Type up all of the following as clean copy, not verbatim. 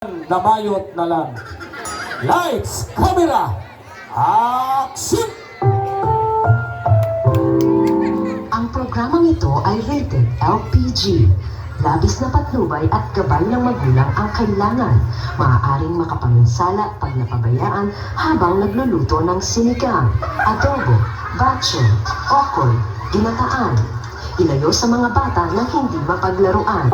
Damayot na lang. Lights, camera, action! Ang programang ito ay rated LPG. Labis na patnubay at gabay ng magulang ang kailangan. Maaaring makapaminsala pag napabayaan habang nagluluto ng sinigang, adobo, batcho, okoy, ginataan. Ilayo sa mga bata na hindi mapaglaruan.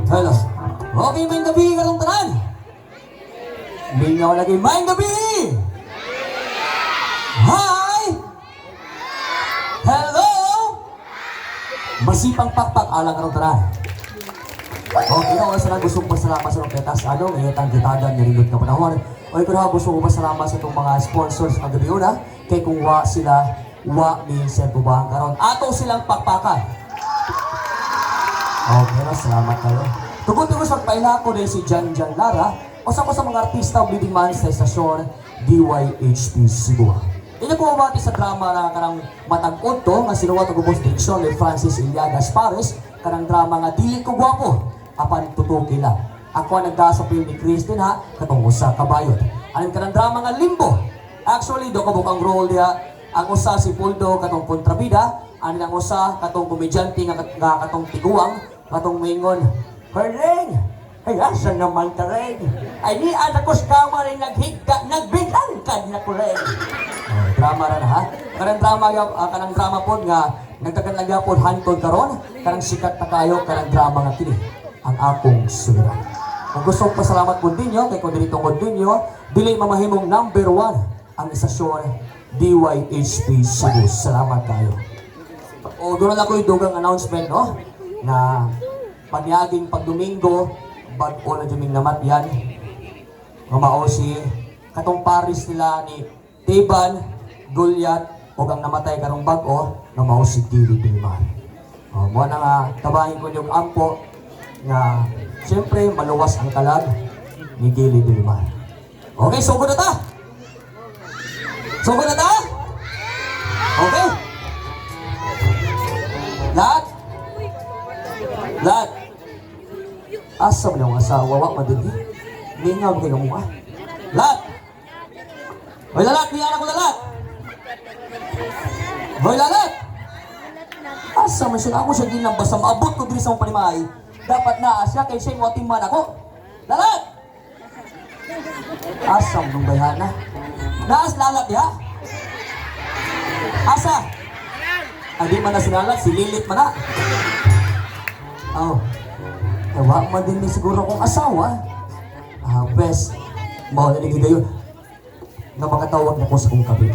Hello. Okay, may gabi karong tanan. Hindi nyo lagi may gabi. Hi! Hello! Masipang pakpak alang karong tanan. Okay, na sa gustong pasalamat sa Roketas. Ano, ngayon ang gitagan nililot na panahon. O ikaw na gusto ko pasalamat sa itong mga sponsors ng gabi una. Kaya kung wa sila, wa minsan po ba ang karon. Ato silang pakpakan. Okay na, salamat kayo. Tugod-tugod sa paila ko din si Jan Lara o sa mga artista o leading man sa estasyon DYHP Cebu. Ina ko mabati sa drama na kanang matag-od to nga sinuwat og ubos direksyon ni Francis Iliagas Pares kanang drama nga Dili Ko Gwapo apan tutuki lang. Ako ang nagdasapil ni Christine ha katong usa ka bayot. Aning kanang drama nga Limbo. Actually do ko bukang role dia ang usa si Puldo katong kontrabida, aning ang usa katong komedyante nga katong tiguang katong mingon. Perling! Ay, asa naman ka rin? Ay, di anak ko sa kama rin naghigda, nagbilang ka na ko rin. Drama rin ha? Kanang drama po nga, nagtagan po hantod karon, kanang sikat na kayo, kanang drama nga kini, ang akong suliran. Kung gusto kong pasalamat po ninyo, kay kung dito ko ninyo, dili mamahimong number 1 ang istasyon DYHP Cebu. Salamat kayo. O, doon na ko yung dugang announcement, no? Na pagyaging pagdomingo, bag-o na duming namat yan. Mamao si katong Paris nila ni Teban, Gulyat, o ang namatay karong bag-o, mamao si Dili Bilman. Muna nga, tabahin ko yung ampo, nga siyempre maluwas ang kalag ni Dili Bilman. Okay, sugod na ta! Sugod na ta! Okay? Lahat? Lahat? Asa mo yung asawa, wak madigi. Lingaw kayo mo ah. Lahat! Hoy lalat, biyara ko lalat! Hoy lalat! Asa mo siya, ako siya ginambasa, maabot ko diri sa mong panimahay. Dapat na asya kay siya yung watimman ako. Lalat! Asa mo nung bayhana? Naas lalat ya? Asa? Adi man na sinalat, si Lilit man na. Oh. Ewa man din siguro kong asawa. Best. Mahal na naghigayon. Na mga tawag na ko sa kong kapit.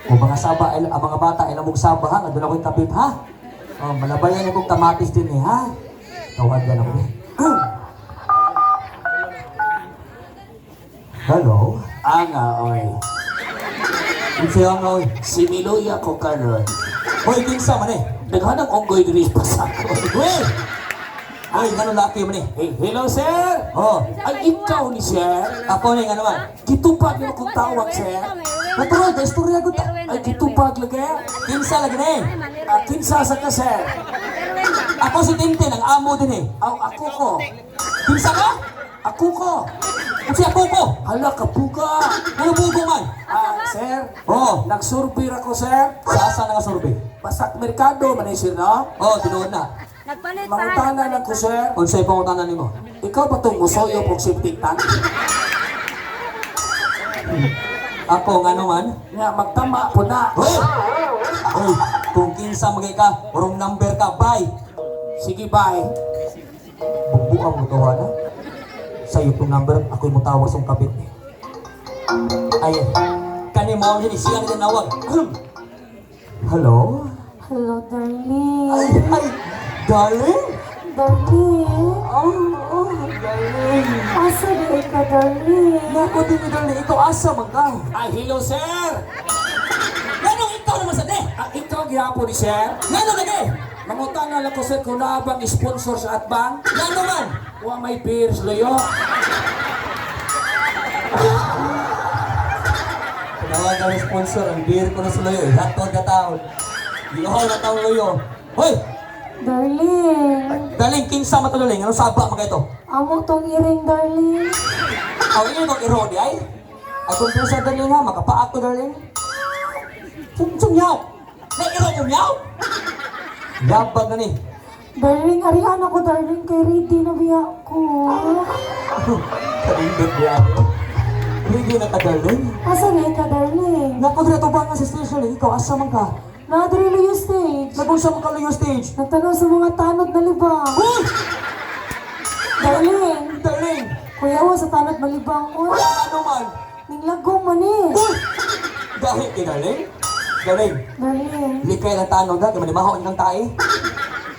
O mga saba, ang mga bata ay namog saba ha. Nandun ako'y kapit ha. O, malabayan akong kamatis din eh ha. Tawag yan ako eh. Hello? Anga, oy. Kasi anga, oy. Si Miloya ko karon. Hoy, kinsa man eh. Naghanap onggoy diri pa sa ako. Uy! Ay, gano'n laki man eh. Hey, hello sir. Oh, Ay ikaw ni sir. ako na yung ano man. Gitupag mo kung tawag sir. Natural, ka istorya ko ta. Ay gitupag lagi. Kinsa lagi na eh. Kinsa sa ka sir. Ako si Tintin, ang amo din eh. Ako ko. Kinsa ka? Ako ko. Kasi ako ko. Hala kapuga. Ano bugo man? Sir. Oh, Nagsurvey ako sir. sasa na nga survey. Basak merkado man sir no. Oh, tinuod na. Nagpalit Mangutana lang ko sir. Unsay pangutanan nimo? Ikaw ba itong musoyo kong septic tank? Ako nga naman. Nga magtama po na. Hoy! Hoy, kung kinsa magay ka, wrong number ka, bye. Sige bye. Bubuka mo tawa na. Sa'yo itong number, ako'y mutawas ang kapit. Ay, kani mo yun, siya na tinawag. Hello? Hello, darling. Ay, darling? Darling. Darling. Asa di ka, darling? Naku din ni darling, ito asa man ka. Ay hello sir. Ganong ikaw naman sa de? Ikaw gihapon ni sir. Ganong lagi? Mangutana lang ko sir kung naabang sponsor sa Atbang. Gano man? Wa may beers loyo. ang sponsor, ang beer ko na sa loyo. Hatod na taon. Iyaw na taon loyo. Hoy! Darling. Daling, kinsa matululing. Anong saba mga ito? Amo tong iring, darling. Aw, inyo itong irodi ay? Ay, kung po sa daling ha, makapaak ko darling. Sumyaw! May irod yung yaw! Yabag na ni. Darling, arihan ako, darling. Kay ready na biya ko. Kalindot niya ako. Hindi na ka darling. Asa na ka, darling? Napagreto ba nga sa station eh? Ikaw, asa man ka? Nadrilo yung stage. Nagusap ka lang yung stage. Nagtanaw sa mga tanod na libang. Uy! Darling, Darling! kuya wa sa tanod malibang ko. Ano man? Ninglagong man eh. Uy! Dahil kay darling? Darling, Darling, likay ng tanong na, kaya manimahaw niya ng tae.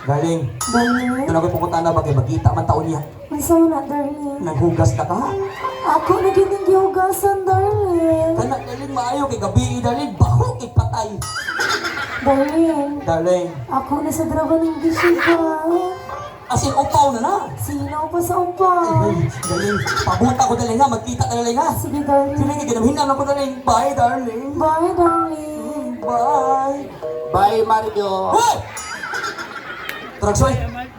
Darling, darling. ito na ko'y pupunta na bagay, magkita man taon niya. Masa na, darling. Naghugas na ka. Ako naging gihugasan, darling. Kana, darling, maayo kay gabi, darling, baho kay patay. Darling, Darling, ako na sa drama ng gisipa. as in, upaw na na. Sino pa sa upa? Ay, darling, pabuta ko darling ha, magkita ka darling ha. Sige, darling. Sila nga, ginamhinan ako darling. Bye, darling. Bye, darling. Bye. Bye, Mario. Hoy! Tragsoy,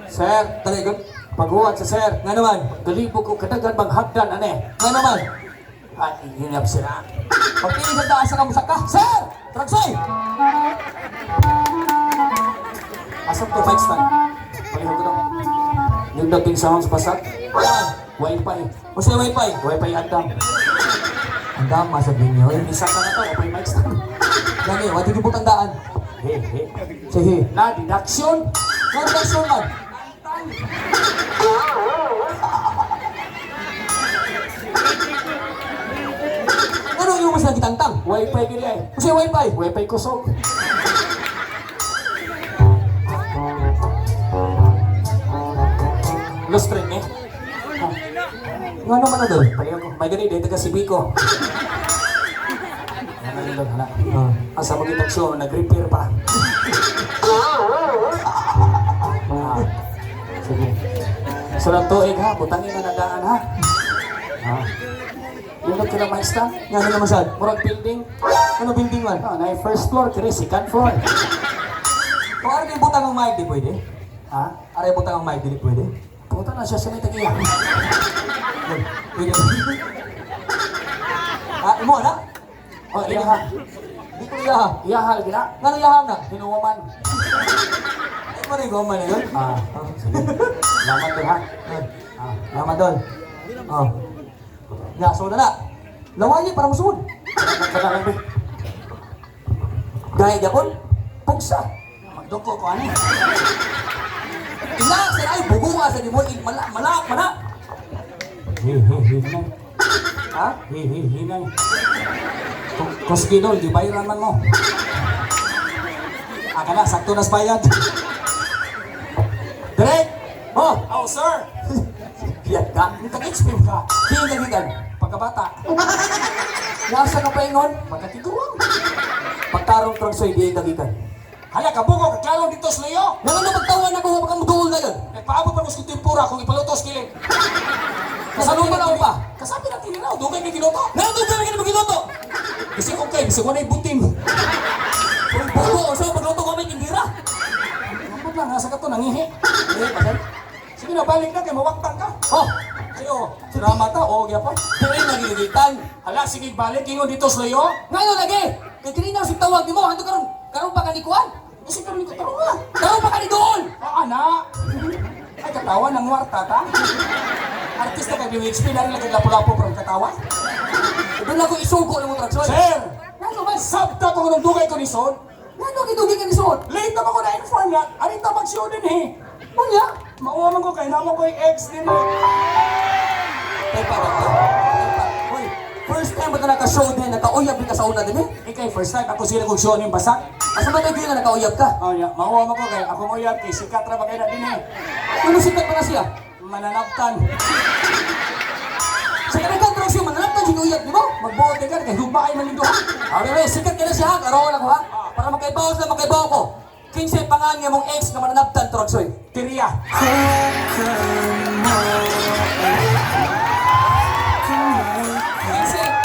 Sir, talagang, paghuwat sa sir. nga naman, Galibog ko kadagan bang hagdan, ane? nga naman. Ay, hinap sila. Pagpili sa taas ka, musak ka. Sir! Tragsoy! Asap to next time. Palihog ko na. Yung dating sounds pasat. Yan. Wi-Fi. O siya wifi. Wi-Fi agdam. Ang dama sabihin niyo. Isa ka na to, Wi-Fi mic stand. Lagi, wadi di tandaan. He, he. Sige. Na, deduction. Nga naman, sure man. Ano yung mas nagitangtang? Wi-Fi gini ay. O siya wifi. Wi-Fi kusog. Lost train eh. Nga naman na doon. Palihog ko. May gani, dito ka si Biko. Ano yun doon, hala. Asa mo kitaksyon, nag-repair pa. Sige. Sunod tuig ha, butangin na nadaan ha. Yung nagkila maestra, Nga naman sad. murag building. Ano building man? Na first floor, kiri second floor. Kung ano yung butang ang mic, di pwede? Ha? Ano yung butang ang mic, di pwede? Pumunta na siya sa nitagiya. Pwede. Ah, imo na? O, iyaha. Di ko iyaha. Iyahal, gina. Nga nang iyaha na? Hinuwaman. Ay, mo rin goma na yun? Sige. Salamat doon ha. Lama doon. Oh. Nga, suod na. Lawali para musuod. Salamat ka na lang, be. Gaya Japon, pugsa. Magduko ko ano. Ina, sir ay bugunga sa limo, malak, mana. Hinay. Ha? Hinay. Koskino, di bayaran man mo. Aka na, sakto na sa bayad. Direk! Oh, Oh, sir! kiyat ka. Nag-explain ka. Tingin kagigan. Pagkabata. Nasa ka pa ingon? Pagkatiguang. Pagkarong trangsoy, di kagigan. Hala, kabugo, kaklaro dito sa layo. Nga na magtawan ako, baka muduol na yun. Nagpaabot pa mo sa tempura kung ipalutos kilid. Kasalong pa na ako pa. Kasabi na tiniraw, dugay may ginuto. Nandun ka na ka na magiloto. Kasi okay, kasi wala buting. Kung bugo, so magloto ko may tindira. Ambot lang, nasa ka to, nangihi. Eh, pasal. Sige na, balik na, kay mawaktang ka. Oh, Ayo, drama ta, o, gya pa. tingin na giligitan. Hala, sige, balik, ingon dito sa layo. Ngayon lagi, kay kanina si tawag ni mo, hando karon pa kanikuan. Kasi kami ko taro nga. Karon pa kanidool. Ana. Ay, katawa ng warta ta. Artista ka, BWHP, na rin lagi lapo-lapo from katawa. Doon lang ko isugo ng mga traksyon. Sir! Ngano man, Sabta ko ng dugay ko ni Son. ngano kitugin ka ni Suot? Late naman ko na-inform na, arita mag-show din eh. Unya? Mauwaman ko kay naman ko yung ex din eh. Tay pa. Hoy, first time ba ito naka-show din, naka-uyab din ka sa una din eh? Ikay, first time ako sila kong show ng basak. Asa ba tayo na naka-uyab ka? Oh, yeah. Mauwaman ko kay ako mo yan, kay sikat ra ba kayo na din eh. Ano sikat pa na siya? Mananaptan. Sa kanilang traksyon, manalaptan siya uyab, di ba? Magbuot ka kay hugbaay man nito ha. Okay, sikat ka na siya ha, karoon ako ha? Para makaibawas na makaibaw ko. 15 pangan nga mong ex na mananaptan traksyon. Tiriya.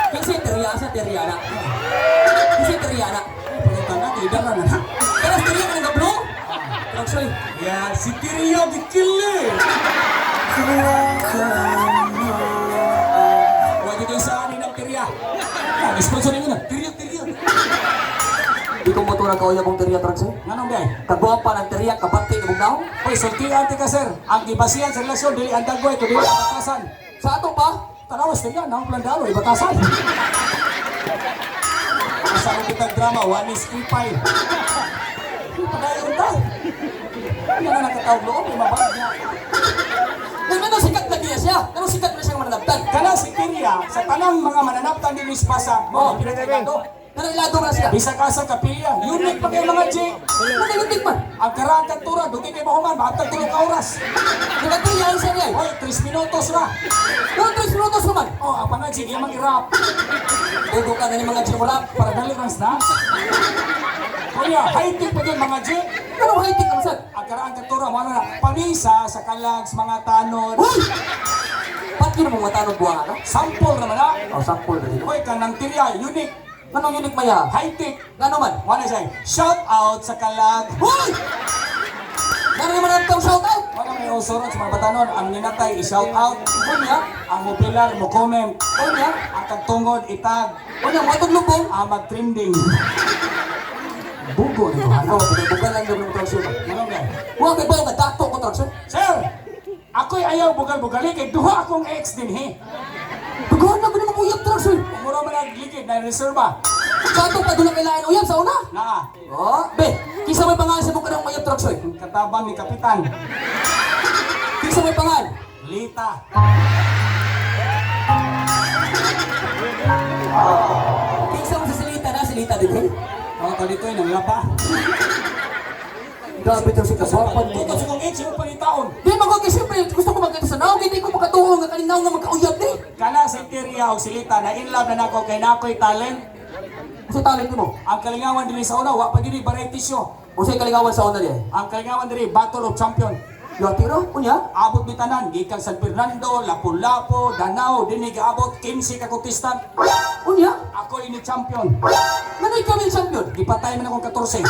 Kasi teriya sa teriya na. Huwag ito sa anin ng tirya. Sponsor nyo na. Tirya. Di ko motora ka uya kong teriya truck, sir. Nganong gay? Kagwa pa ng teriya, kapati ka mong Hoy, sultian ka sir. Ang ibasihan sa relasyon, dili ang dagway, kundi ang batasan. Sa ato pa? Tanawas na yan, ang plandalo, ibatasan. Kasama kitang drama, one is 3-5. Padayon ta. Yan na nakatawag loob, imabag niya. Nang sikat na niya siya. Nang sikat na siya mananabtan. Kana si Tirya, sa tanang mga mananaptan din is pasa, mga pinagkagado. Nang ilado na siya. Bisa ka sa kapilya, unique pa kayo mga G. Nagalutik man. Ang karang kantura, dugi kayo mahuman, mahatag tulong ka oras. Nagatiyan siya niya. Hoy, 3 minutos na. Nang 3 minutos naman. Oh, ang mga G, yung mag-irap. Ugo ka na ni mga chimulap. Para deliverance na. Kuya, high-tech pa din mga G. Anong high-tech naman, sir? Ang karang kantura, mga na, pamisa sa kalags, mga tanod. Uy! Ba't yun mong matanong buwan, ano? Sample naman ha. O, sample na dito. Hoy, kanang Tirya, unique. Anong unique maya? High-tech. Ano man? Wala siya. Shout out sa kalag. Uy! Nang naman ang tawag shout out? Wala may usurot sa mga batanon. Ang ninatay, i-shout out. Unya? Ang mopilar, mo comment. Unya? Ang kagtungod, itag. Unya, matog lubong? Ang mag-trending. Bugo nito. Ano? Bukan lang yung tawag shout out. Ano ba? Huwag kayo ba nagdato ko tawag sir? Sir! Ako'y ayaw bugal-bugali kay duha akong ex din he. Tugahan na ba naman uyab tawag sir? Mura man naglikid na reserva. Sa ato pa doon ang kailangan uyab sa una? Naa. Oh, be, kisa may pangalan sa buka ng uyab tawag sir? Katabang ni Kapitan. Kisa may pangalan? Lita. Kisa mo sa silita din eh? Mga kalitoy ng lapa. Grabe tawag sir, kaswapan mo. Tutos kong ex yung panitaon. Di magkaki siyempre, gusto ko magkita sa naog, hindi ko makatuho nga kaninaw nga magkauyab ni. Kana si Tirya o si Lita na in love na nako kay nako'y talent. Kasi talent mo. Ang kalingawan din sa una, wa pa gini variety show. O sa'yo kaligawan sa una niya. Ang kalingawan din Battle of Champion. Yati ro, kunya. Abot ni tanan, gikan San Fernando, Lapu-Lapu, Danao, dinig abot 15 ka kutistan. Kunya. Ako ini champion. Nanay kami champion. Gipatay man akong 14.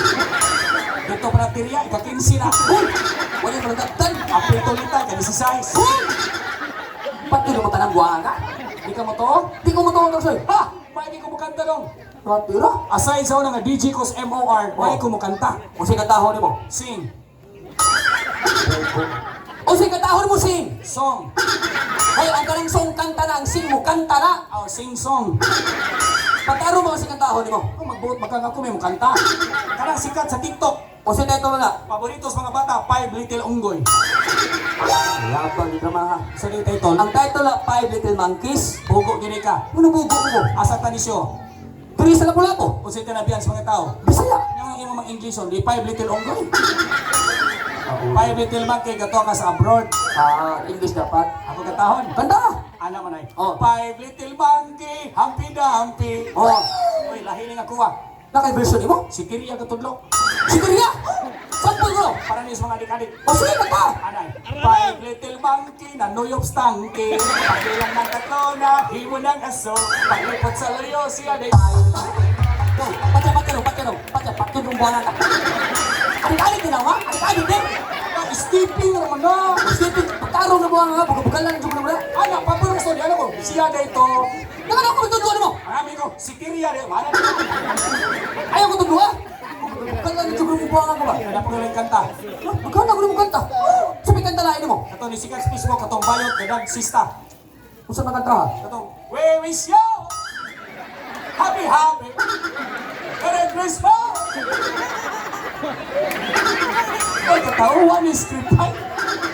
Dito pa na Tirya, ika-15 na. Uy! Wala yung malagatan. Apito Lita, ika-16. Uy! Pati mo tanang buha ka? Di ka mo to? Di ko mo tawag tawag sa'yo. Ha! May di ko mukanta dong. Yati ro. Aside sa una nga DJ Cos MOR, may ko mukanta. O sa'yo katahon ni mo. Sing, O sa'yo katahon mo sing. song, Hoy, ang karing song kanta na, ang sing mo kanta na. oh, sing song. Pataro mo kasi katahon ni mo. Kung magbuot magkang ako may mukanta. Karang sikat sa TikTok. O sa'yo neto na. Paborito sa mga bata, 5 Little Unggoy. Labang di drama. Sa di title, Ang title na 5 Little Monkeys. Bugo gini ka. Ano bugo mo? Asa tanisyo. Pero sa Lapu-Lapu. Kung sa'yo tinabihan sa mga tao. Bisaya. Yung imo mga English on, di 5 Little Unggoy. 5 Little Monkey, gato ka sa abroad. English dapat. Ako katahon. Kanta! Ano man ay? Oh. 5 Little Monkey, Humpy-Dumpy. Oh. Uy, lahi nga kuha. Naka-version mo? Si Tirya katudlo. Si Korea! Sample ko! Para niyo sa mga adik-adik. O sige, kanta! Anay, 5 Little Monkey na nuyop stanky. Pagbilang ng tatlo na himo ng aso. Paglipot sa layo siya day. Patya buwangan ka. Adik-adik din ako, ha? Adik-adik din! Steeping naman na. Stephen, pagkarong na buwangan ka, buka lang yung na. Anak, paborong story. Ano ko? Siya day to. Nakano ako magtutuan mo? Marami ko. Si Tirya day. Mana? Ayaw ko tutuwa? Buka lang yung buwangan ka ba? Kada po yung kanta. Magkano ako na kanta? Sabi kanta lain mo. Kato ni Sikat Facebook, katong bayot, kadag sista. Kung saan nakanta ka? Katong, we wish you happy. Merry Christmas. Ay, katauhan ni script ay.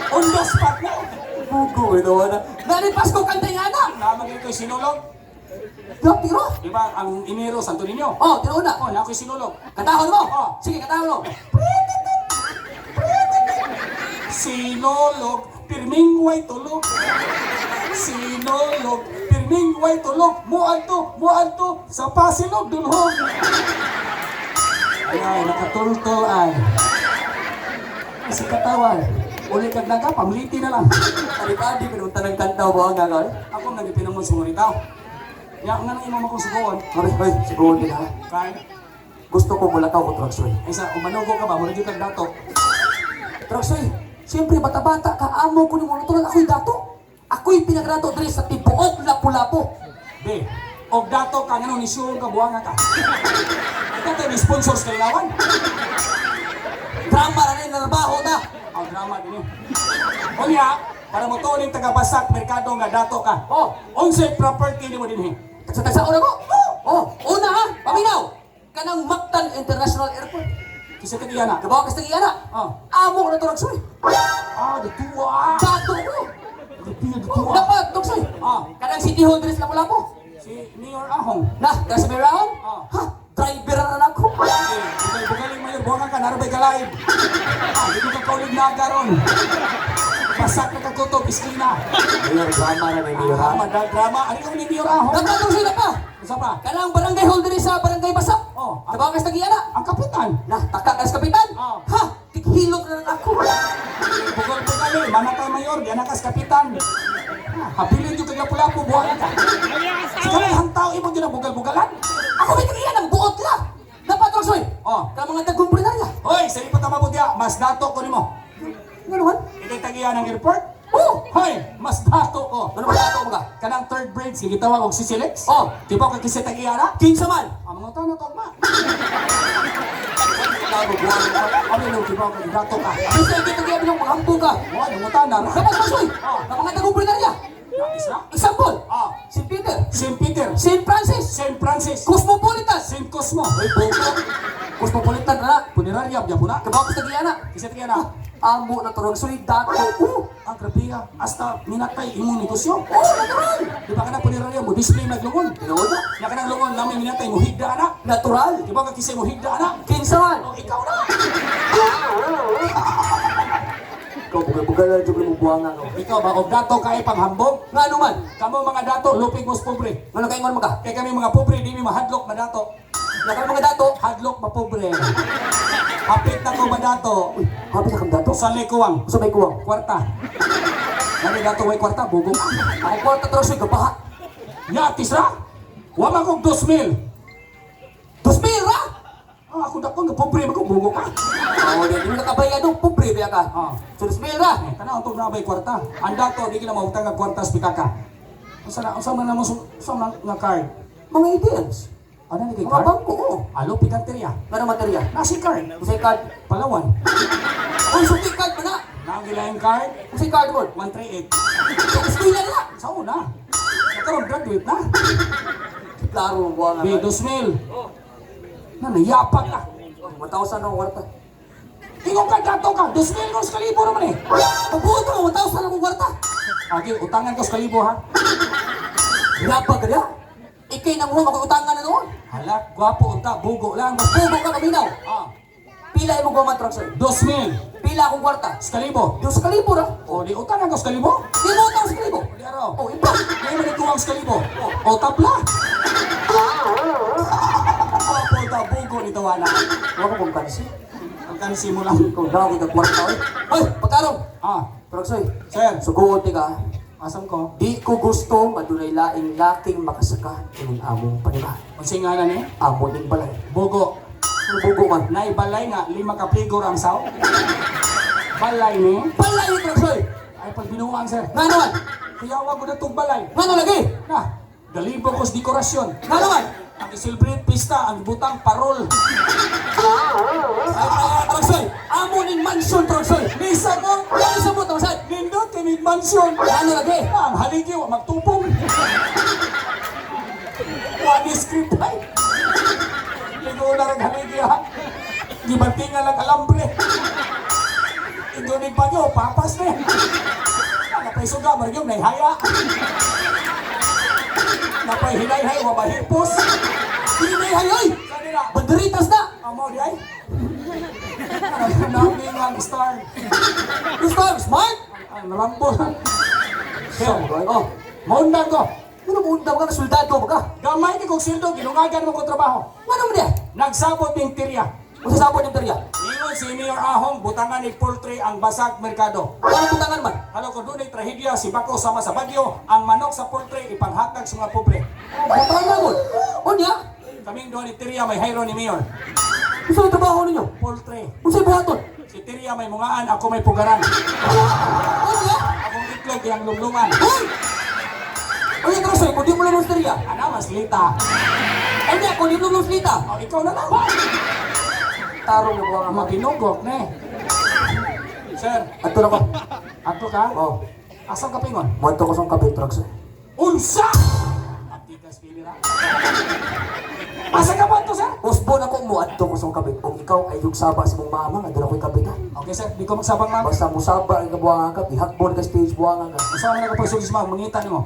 On the spot na. Bugo, ito na. Dali Pasko kanta niya na! Namagin ko'y sinulog. Tiro? Di ba, ang Inero, Santo Niño? Oh, tinauna. Oh, na ako'y sinulog. Katahon mo? Oh. Sige, katahon mo. Sinulog, pirming way tulog. Sinulog, pirming way tulog. Muan to, sa pasilog dulhog. Ay, nakatultol ay. Kasi katawan. Uli kag naga, pamliti na lang. Adik-adik, pinunta ng kanta o buwangan ka? Ako nagipinang mo sumuritaw. Ya, nga nang imam akong subuan. Hoy, siguro din ha. Kaya, Gusto ko mula ka ko, Troxoy. isa, umanugo ka ba? Muna dyan kag dato. Troxoy, Siyempre, bata-bata ka, amo ko ni mo natural, ako'y dato. Ako'y pinagdato diri sa tibuok Lapu-Lapu. Be, og dato ka ngano ni sure ka buwanga ka. Ito tayo ni sponsors kay lawan. Drama na rin, narbaho na. Ang drama din eh. O niya, para mo tuling taga-Basak, merkado nga dato ka. Oh, Unsay property ni mo din eh. tagsa-tagsa una ko. Oh, una ha, paminaw. Kanang Mactan International Airport. Kisa tagiya na. Gabaw ka sa tagiya na. Oh. Amo ko na to, Ragsoy. Dituwa. Dato ko. Dituwa. Dapat, Ragsoy. Kanang City Hall diri sa Lapu-Lapu. Si Mayor Ahong. Nah, kaya sa Merahon? Oh. Ha, driver na ako. Bugaling mayor, buwangan ka, narabay ka live. Dito ka kaulig na agaron. Basak na kakutob, iskina. Mayor, drama na may Mayor Drama, drama. Ano yung ni Mayor Ahong? Dapat, Ragsoy na pa. Isa pa. Kanang barangay hall diri sa Barangay Basak. Oh. Gabaw ka sa tagiya na. Ang kapitan. Nah, taka ka sa kapitan. Oh. Ha, tighilot na ako. Bugal-bugali, mana ka mayor, di anak kas kapitan. Habilin yung kaglapu-lapu, buwangan ka. Sige, hantaw imo dyan ang bugal-bugalan. Ako may tagiya ng buot la. Dapat, Ragsoy. Oh. Ka mga tagumprenarya. Hoy, sa ipat ang mabudya, mas dato ko nimo. Ano man? Ikay tagiya ng airport? Oh, Hoy, mas dato ko. ano ba dato mo ka? Kanang third bridge, sige tawag og si Silex. Oh. Tipo ka kisi tagiya na? Kinsa man. Ang mga tanong ko, ma. Tabo buwan. Ano yung tipo ka, dato ka. Bisa kita tagiya bilang panghampo ka. Wala, yung mga tanong. Dapat, Ragsoy. Oh. Ka mga tagumprenarya. Isa? Example. Ah. St. Peter. St. Peter. St. Francis. St. Francis. Cosmopolitan. St. Cosmo. Ay, Bogo. Cosmopolitan na. Punerarya, biya po na. Kabaw ka sa tagiya na. Kisi tagiya na. Amo na to, Ragsoy. Dato. Ang grabe ka. Hasta minatay imong negosyo. Oh, natural. Di ba ka na punerarya mo, display naglungon. Tinood na. Na ka ng lungon, namin minatay mo higda na. Natural. Di ba ka kisay mo higda na? Kinsa man. O, ikaw na. Ikaw, bugal-bugal na dyan mo buwanga ko. Ikaw ba, og dato kay panghambog? Nga ano man. Kamo mga dato, lupig mo sa pobre. Ano kayo mo ka? Kaya kami mga pobre, di mi mahadlok na dato. Nakal mga dato. Hadlok ma pobre. Hapit na ko ba dato? Uy, habi na kang dato. Sa lekuwang, Gusto may kuwang. kwarta. Nani dato way kwarta, bugong. Ako kwarta to, Ragsoy. Kabaha. Yatis ra? Wala kong 2,000. 2,000 ra? Ako dako nga pobre, ako bugong ka. Oo, di mo nakabayado. Pobre ba ka? So, 2,000 ra. Kana ang na bay kwarta. Ang dato, di ka na mautang nga kwarta sa pikaka. Unsa man na mo sa nga card? Mga ATMs. Ano ni kay Mga card? bangko, oo. Alo, pikanterya. Ano materya? Nasi card. Usay card. Palawan. Uy, suki card mo na. Nagilayang card. Usay card mo. 138. Eskwela na. Sa una. Nakaroon graduate na. Klaro ang buwanga. May 2,000. Na nayapak na. 1,000 ang kwarta. Ikaw ka dato ka. 2,000 ko sa kalibo naman eh. Pagbuto mo, 1,000 ang kwarta. Okay, utangan ko sa kalibo ha. Ginapag ka niya. Ikay nang huwag ako utangan na noon. Hala, gwapo unta. Bugo lang. Bubo ka kaminaw. Pila mo gumaman Ragsoy. 2,000. Pila akong kwarta. Sa kalibo. Yung sa kalibo ra. O, di utangan ko sa kalibo. Di mo utang sa kalibo. Di araw. Oh, iba. Di mo nituwang sa kalibo. O, tapla. Gwapo unta. Bugo nito wala. Huwag ko kong kansi. Ang kansi mo lang. Kung daw kita kwarta oy. Oy, pagkarong. Ragsoy. Sir. Sugot ka. Asam ko. Di ko gusto madunay laing laking makasaka ng among paniman. Ang singalan eh. Amo din balay. Bugo. Ano bugo man? Naibalay nga. 5 kapligor ang saw. Balay ni. Balay ni Ragsoy. Ay, pag binuang sir. Nga naman. Kaya wag ko na itong balay. Nga na lagi. Na, galibo ko sa dekorasyon. Nga naman. Ang celebrate pista, ang butang parol. Ay, Ragsoy. Amo ning mansion Ragsoy. Lisa mo, Ano sa mo Ragsoy? nindot kami mansion. Nga na lagi. Ang haligi, wa magtupong. Wani script ay. Ligo na rin haligi ha. Gibanti nga lang alambre. Indunig pa nyo, papas na. Napay suga, marigyo, naihaya. Napay hinay-hay, wabahipos. Hindi na ihayoy. Kanina, Banderitas na. amo di ay. Naming ang star. Gusto mo smart? Ang rambol. So, oh. Maundan ko. Ano mo undang ka na soldado ba ka? Gamay ni kong sildo, ginungagan mo kong trabaho. Ano mo niya? Nagsabot ng tirya. Kung sasabot yung terya. Ingon si Mayor Ahong, butangan ni poultry ang basag merkado. Ano butangan man? Ano kung doon ay trahedya, si Bako sama sa Bagyo, ang manok sa poultry ipanghatag sa mga pobre. Butangan mo. O niya? Kaming doon ni tirya, may hayro ni Mayor. Gusto mo trabaho ninyo? Poultry. Kung sa'yo buhaton? Si Tiria may mungaan, ako may pugaran. Ano? Akong itlog yung lumluman. Hoy! Uy, Trasoy, kung di mo lang Australia. Ano, mas lita. Ay, hindi, kung di mo lang Slita. O, ikaw na lang. Tarong na buwang Ang mga ginugok, ne. Sir, Ato na ko. ato ka? Oh, Asang kapingon? muadto ko sa kabit truck, sir. Unsa! Matikas pilira. Asa ka ba ito, sir? Usbo na ko muadto ko sa kabit. Kung ikaw ay yugsaba sa mong mama, nga doon ako'y kabit ha. Okay, sir. Di ko magsabang, ma'am. Basta musaba ang kabuangan ka, ihakbon ka stage buangan ka. Masama na kapag sugis, ma'am. Mangita ni mo.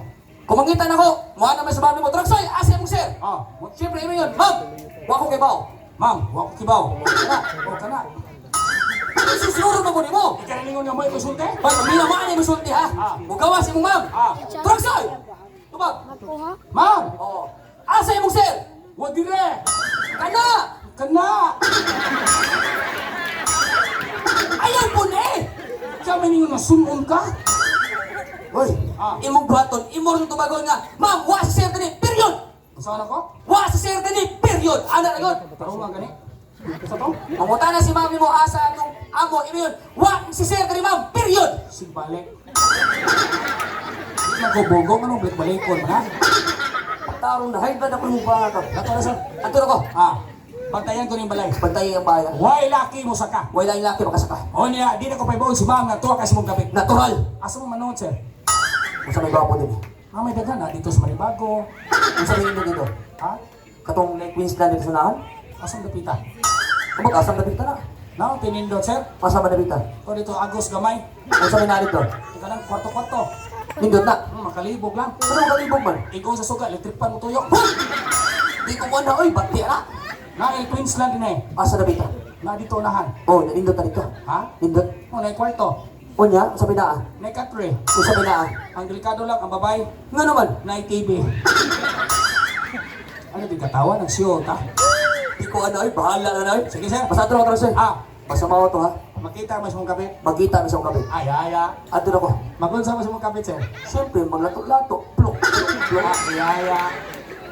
Kumangitan ako, muha naman sa babi mo. Truck, soy, asa mo, sir? Oh, Siyempre, ino yun. Ma'am, huwag ko kay Bao. ma'am, wako kibaw. Kana, O, kana. susunod mo ko ni mo. Ikaralingon nga mo ito sulti? Hoy, minamaan yung musulti ha. Mugawa si mong ma'am. Ah. Truck, soy! Tubag. Ma'am! Oo. Asa yung mong, sir? Huwag dire! Kana! Kana! Ayaw po na eh! Kaya may ningon na sunon ka? Hoy, Ah. imong buhaton, imong rin tumagon nga, ma'am, wa si sir kani, period! Saan ako? Wa si sir kani, period! Ana na yun! Tarungan gani? Sa to? Mamuta na si mami mo asa itong amo, ino yun, wa si sir kani, ma'am, period! Sigbalik. Nagubogong anong balik-balikon, ha? Tarong na, high blood ako yung banga ka. Dato na, sir. Ato na ko, Ah, bantayan ko ng balay. bantayin ang bayan. Why laki mo saka? Wala yung laki makasaka. O niya, di na ko paibaon si ma'am na tuwa kasi mong kapit. Natural! Asa mo manood, sir? Kung sa may gwapo din eh. Ah, may dagan na dito sa Maribago. Kung sa may ino dito, Ha? katong Lake Queensland dito sa nahan, Asang dapita? kumag asam na bita na. No, tinindot, sir. Asam na bita. O dito, Agos Gamay. Kung sa may nalit to, Ika lang, kwarto-kwarto. nindot na. Makalibog lang. Ano ang kalibog man? Ikaw sa suga, elektripan mo tuyok. Di ko mo na, oy, bati na. Na, Queensland din eh. Asa na bita? Na dito nahan. Oh, nanindot na dito. Ha? Nindot. O, na kwarto. O niya, sa pinaa. Na katre. Kung sa pinaa. Ang delikado lang, ang babae, Nga naman, na TV. Ano din katawan? Nagsiyot, ha? di ko ano, ay, bahala na na, ay. Sige, sir. Basta ito na ko, sir. Ah, Basta mo to, ha. makita mo sa mong kapit. Magkita na sa kabit. Ay, ay, ay. Ato na ko. Magunsa mo sa mong kapit, sir. Siyempre, maglato-lato. Plok, plok, plok. Ay, ay, ay.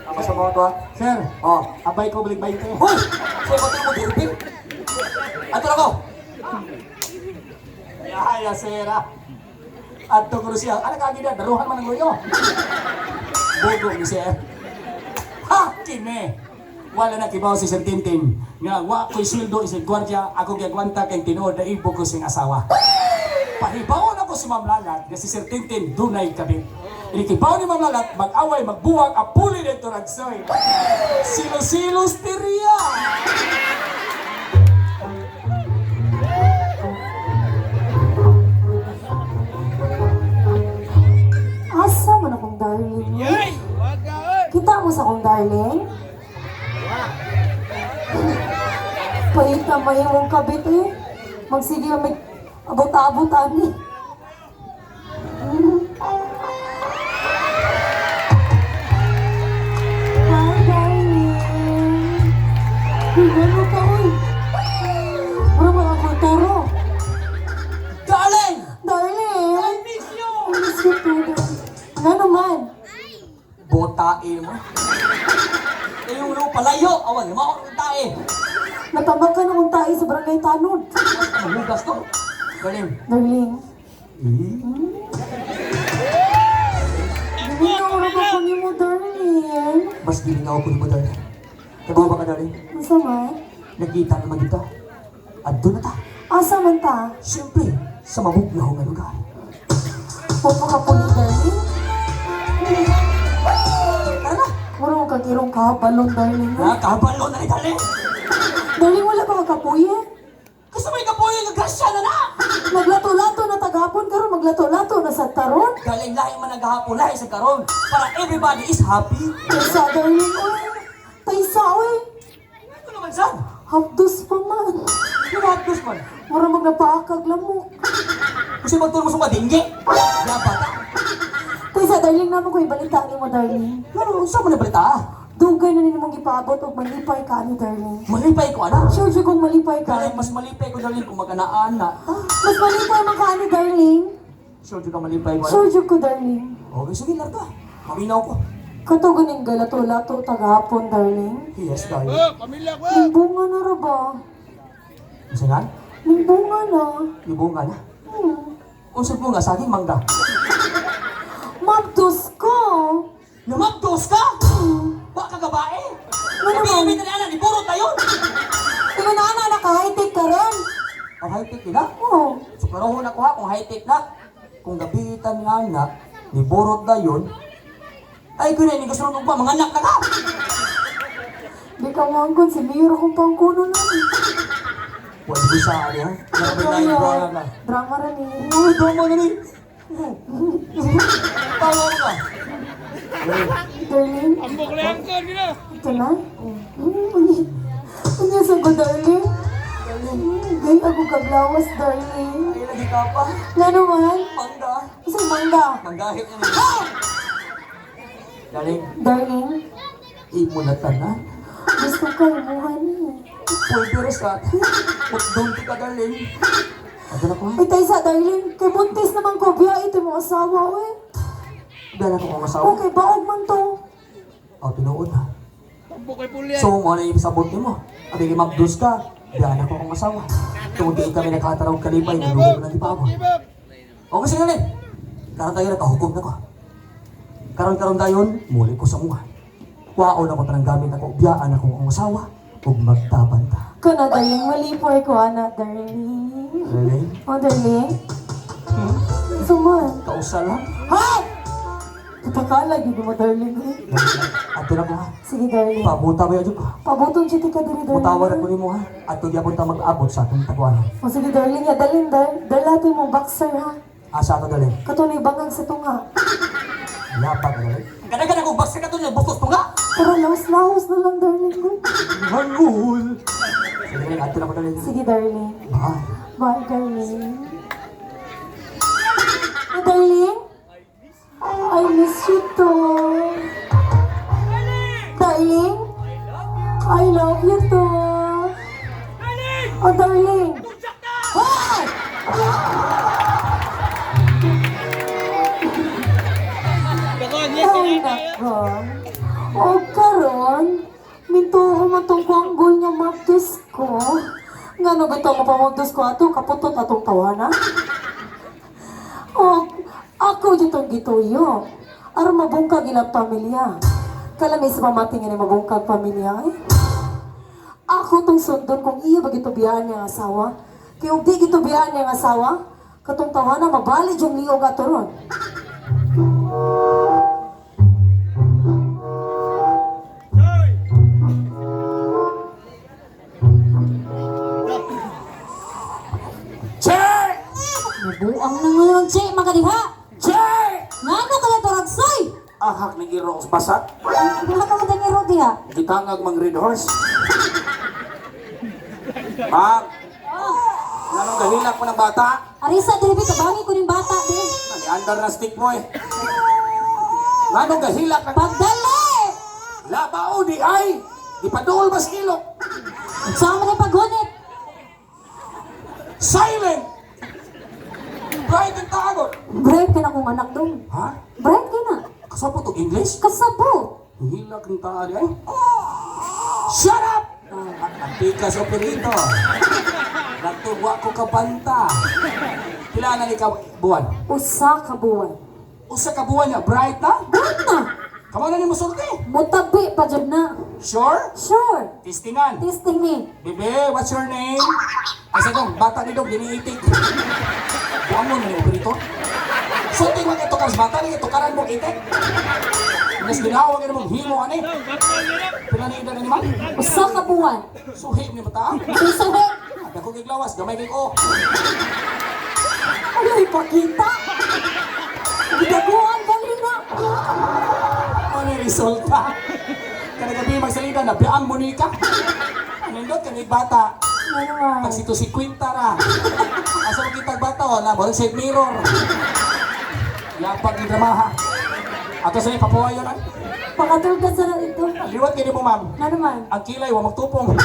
Basta mo to, ha. Sir, Oh. abay ko balik 20. Hoy! Sa'yo ko mo, dirpin. Ato na ko. Ay, ay, sir, ha. At to ko siya. Ano ka gina? Daruhan man ang luyo. Bogo ni sir. Ha! Kine! Wala na kibaw si Sir Tintin. Nga, wa ko'y sweldo isang gwardya, ako gagwanta kay tinood na ibo ko sing asawa. Pahibaon ako si Ma'am Lalat na si Sir Tintin dunay kabit. Inikibaw ni Ma'am Lalat, mag-away, magbuwag, apuli dito ragsoy. Silo-silos teriya! Asa man akong darling? Kita mo sa akong darling? Pahita may mong kabit eh. Magsige may abot-abot ani. Hi, darling. Uy, ano ka, uy? Wala mo lang kulturo. Darling! Darling! I miss you! I miss you too, darling. Ano naman? Botain mo. Eh, yung ano, palayo. Awan, yung mga tae. Natabag ka na kung tayo sa barangay Tanod. Ano, lugas to? Galing. Darling. Ginagawa ka ko niyo mo, darling. Mas gilingaw ko ni mo, darling. Tabaw ba ka, darling? Masama? Nagkita naman kita. At doon na ta. Asa man ta? Siyempre, sa mabuglaw nga lugar. Pupo ka po ni darling. Tara na. Wala mo kang irong kabalon, darling. Nakabalo na ni darling. Darling, wala ka kapuye. Gusto mo ikapoy yung grasya na na. Maglato-lato na tagapon karon, maglato-lato na sa taron. Galing lahi man naghahapon, lahi sa karon. Para everybody is happy. Taysa, darling, oy. Taysa, oy. Ano naman saan? Hapdos pa man. Yung hapdos man. Mura magnapaakag lamok. Kasi magtulong mo sa madinggi. Kaya bata. Taysa, darling, naman ko ibalita ni mo, darling. Pero saan mo na balita? Dugay na nini mong ipaabot o malipay ka ni darling. Malipay ko, anak. Sure, sure kung malipay ka. Galing, mas malipay ko darling kung magkanaan na. Mas malipay man ka ni darling. Sure ka malipay ko, anak. Sure, sure ko, darling. Okay, sige, larga. Maminaw ko. Kato ganing galato-lato tagahapon, darling. Yes, darling. Ang bunga na ra ba? Isa nga? Ning bunga na. Ibunga na. Hmm. Unsad bunga, saging mangga. Mabdos ko. Namagdos ka? Wa ka gabae? Sabi-ibig na anak, iburot na yun! Ikaw na ana, naka-high-tech ka rin. Ang high-tech na. Oo. So, karoon ako ha, kung high-tech na. Kung gabitan nga na, ni Borot na yun, ay ko na, hindi gusto nung ba, mga anak na ka! Di ka manggon, si Miro kong pangkuno na. Wala ko sa ano ha? Nakabay na yung na. Drama rin eh. Uy, tama na ni! Tawa mo ka! Darling. Ambok lang ko, gina. Ito na? Ano sa ko, darling? Gay ako kaglawas, darling. Ay, lagi ka pa. Nga naman? Mangga. Kasi mangga. Manggahit na niya. Galing, Darling, imo na tanan. gusto ka imuhan niyo. Pwede rin sa atin. Doon ka, darling. Ano na ko ha? Ay, tayo sa darling. Kay buntis naman ko, biya ito yung asawa, eh. Dala ko kung asawa. Okay, baog man to. O, tinuod ha. Ambok kay pulyan. So, mo na yung sabot mo. Abi kay Magdus ka, diyan ako kong asawa. Tungod di kami nakataraw kalipay, nalugod mo ng tipabon. O kasi nga karon tayo nakahukom na ko. Karon dayon, muli ko sa mga. Waon ako tanang gamit ako, biyaan ako ang asawa, ug magtaban ta. Kana, darling, mali po ko, ana, darling. Really? O, darling? Suman. Kausa lang. Hay! Patakala, yun mo, darling, eh. Ato na ko ha. Sige, darling. Pabuta ba yun ko? Pabuton siya ka diri, darling. Mutawar ako ni mo ha. Ato di ta mag-abot sa atong tagwana. O, sige, darling, ya, dalhin, dalati mo, boxer, ha? Asa ato dali? Katunay bangag sa tunga. Lapat na dali. Kada-kada kong baksa ka to niya, bustos to nga! Pero lahos-lahos na lang, darling, ko. Hangul! Sige, ato na ko dali. Sige, darling. Bye. Bye, darling. Oh, darling? I miss you too. Darling? I love you too. Oh, darling. Hey! Bakon, yes, Ay, nako. O, karon, minto ko matong kwanggol nga magdus ko. Nga no, gito mo pa magdus ko ato, kaputot atong tawana. O, ako ditong gituyo. Aron mabungkag ilang pamilya. Kalamay sa pamatingin ay mabungkag pamilya eh. Ako tong sundon kung iya ba gitubihan niya asawa. Kaya kung di gitubihan niya asawa, katong tawana mabalid yung liog ato ron. Che! Nabuang na ngayon, Che, makadiha! Che! Ngano ka na toragsoy? Ahak ni Girox Basat. Wala ka mo dani rodi ha? Gitangag mang red horse. Mang! Nanong gahilak mo ng bata? Arisa, dilibi, kabangi ko ng bata, din. Nani-andar na stick mo eh. Nanong gahilak ng... Pagdali! Labao di ay! Ipaduol mas kilok. Sama na paghunit. Silent! Bright and tagot. Bright ka na kong anak dong. Ha? Bright ka na. Kasabot og English? Kasabot. Hilak ng taali ay. Shut up! Antika sa perito. Nagtugwa ko kabanta. Pila na ni ka buwan? Usa ka buwan. Usa ka buwan niya, bright na? Bright na. Kamo na ni mo sulti? Mutabi pa dyan na. Sure? Sure. Tistingan. Testing me. Bebe, what's your name? Ay sa dong, bata ni dong, giniitig. Buwan mo na ni perito. Sulti mo ito kas bata ni ito karan mo itik. Mas ginawa ka namang himo ani. Pila ni edad ni man? Usa ka buwan. Suhi ni mata. Usa ka. Ako giglawas, gamay kay ko. Ano ipakita? Gidaguan ka rin na. Ano yung resulta? Kanagabi magsalita na, biyang Monica. Anindot ka ni bata. Ano nga? Pag sito si Quinta ra. Asa mo kitag bata o na, walang side mirror. Yapag ni dramaha. Ato sa niya, papuwa yun ay. Pakatulog ka sa na ito. Liwat kayo mo ma'am. Ano naman? Ang kilay, wa magtupong.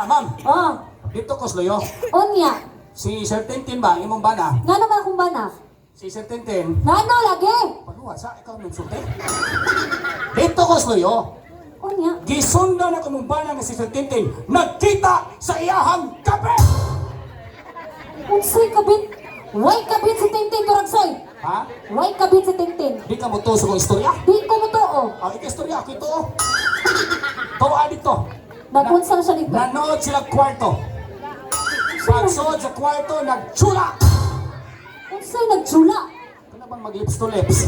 Ma'am, Oh, dito ko sloyo. unya. Si Sir Tintin ba, imong bana? Nga naman akong bana. Si Sir Tintin, Ngano lagi? panuwa sa ikaw nung sulti. Dito ko sloyo. Unya. Gisundan ako mong bana nga si Sir Tintin. Nagkita sa iyahang kape! Unsay kabit? Why kabit si Tintin Turagsoy? Ha? Why kabit si Tintin? Di ka mo to sa kong istorya? Di ko mo to, oh. Ikistorya ako ito. Tawa dito. Nagunsa na siya dito. Nanood sila kwarto. Pagsod sa kwarto, nagtsula! Unsay nagtsula? Ano bang mag-lips to lips?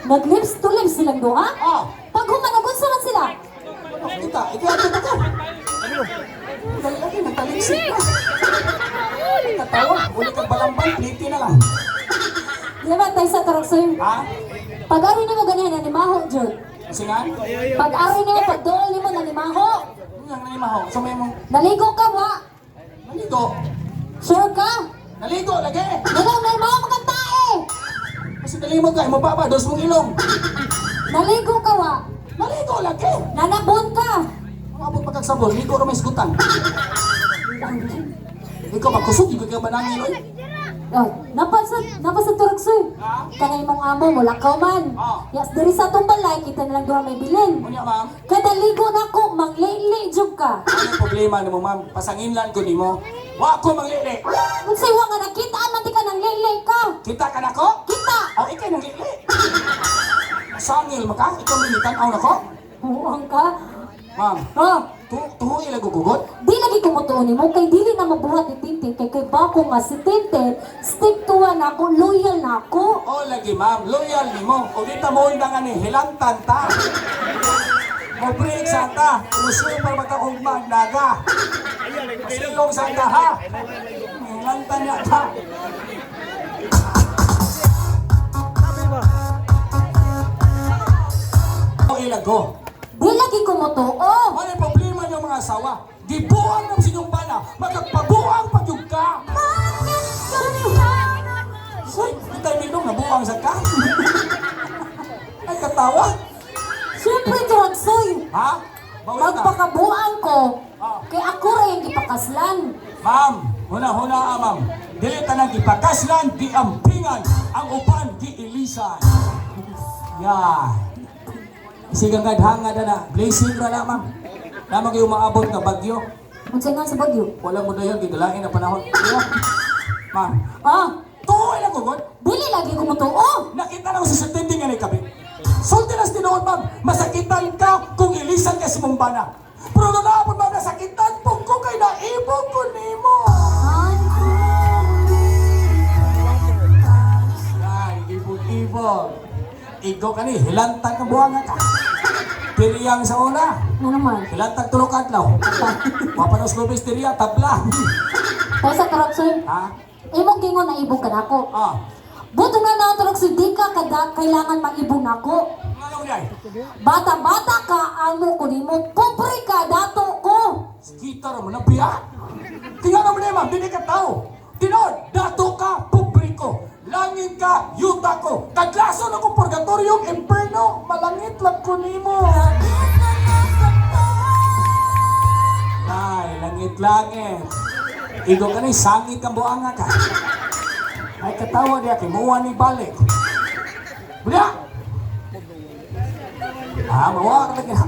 Nag-lips to lips silang duha? Ah! Pag humanagunsa man sila. Kita, ikiyato na ka! Dahil lagi, nagtaliksik ka. Katawa, uli kang balambal, pliti na lang. Di ba tayo sa Turagsoy? Ha? Pag-ari ni mo ganyan, nanimaho, Jud. Kasi nga? Pag-ari ni mo, pag-dool ni mo, nanimaho. Ano yung nanimaho? Sa may mong Naligo ka ba? naligo. Sure ka? Naligo, lagi! Nanimaho ka kang tae! Kasi nalimot ka, mababa, dos mong ilong. Naligo ka ba? Naligo, lagi! Nanabon ka! Umabot pagkagsabon, ligo na may isgutan. Ikaw magkusog, ikaw ka manangin, oy. Oh, napasa Turagsoy. Kanay mong amo, wala ka man. Ah. Yes, diri sa itong balay, kita na lang doon may bilin. Unya, ma'am. Kada ligo na ko, manglili jug ka. Ano problema ni mo, ma'am? Pasanginlan ko ni mo. Wa ko manglili. Kung sa'yo nga nakitaan, man di ka nang lili ka. Kita ka na ko? Kita! O, ikay nanglili. Sangil mo ka? Ikaw minitan na ko? Buwang ka. Ma'am, Oh, tuhoy lang gugugot? di lagi kumutuon mo, kay dili na mabuhat ni Tintin, kay bako nga si Tintin, stick to one ako, loyal na ako. O, lagi, ma'am. Loyal ni mo. O, dita mo undangan ni Hilantan ta. O, break sa ta. Umusun para magkaugmag naga. Masilong sa ta, ha? Hilantan niya ta. O, ilago. Di lagi kumutuon. Ano yung problema niyo mga asawa? Gibuang ng sinyong bana, magkapabuang pag yung ka. Uy, di tayo minong, nabuang sa ka. Ay, katawa. Siyempre, Turagsoy, Ha? Bawal na. magpakabuang ko, kay ako rin ipakaslan. Ma'am, huna-huna ma'am. Dili tanang ipakaslan, di ampingan, ang upan, di ilisan. Yan. Sigang hangad na, blazing na ma'am. Namang yung maabot na bagyo. Unsay nga sa bagyo? Wala mo na yun, gidalain na panahon. Yeah. Ma'am, Ah, tuhoy lang kugod. dili lagi kumutuon. Nakita na ko sa sentending nga ni kape. Sulti na tinoon ma'am, masakitan ka kung ilisan ka si mong bana. Pero nalaman ma'am, nasakitan po ko kay naibog ko nimo. Yan, ibog-ibog. Igo ka ni, hilantag ka buhanga ka. Tiriyang sa una, Ano naman? hilantag tulok adlaw. Mapanos lubis tiriya, tabla. Kaya sa Turagsoy, Ha? imong gingon na ibog ka na ako. Ah, Buto na na Turagsoy, di ka kailangan maibog na ako. anong yan? Bata-bata ka, amo ko nimo, pobre ka, dato ko. Kita mo na biya. Tingnan mo na ma'am, hindi ka tao. Tinod, dato ka, publiko. Langit ka, yuta ko. Kadlaso na ko purgatoryong imperno. Malangit lang ko nimo. Ay, langit-langit. Igo ka na, sangit ang buanga ka. Ay, katawa niya, kimuha ni balik. Bula! Mawa ka lagi ha.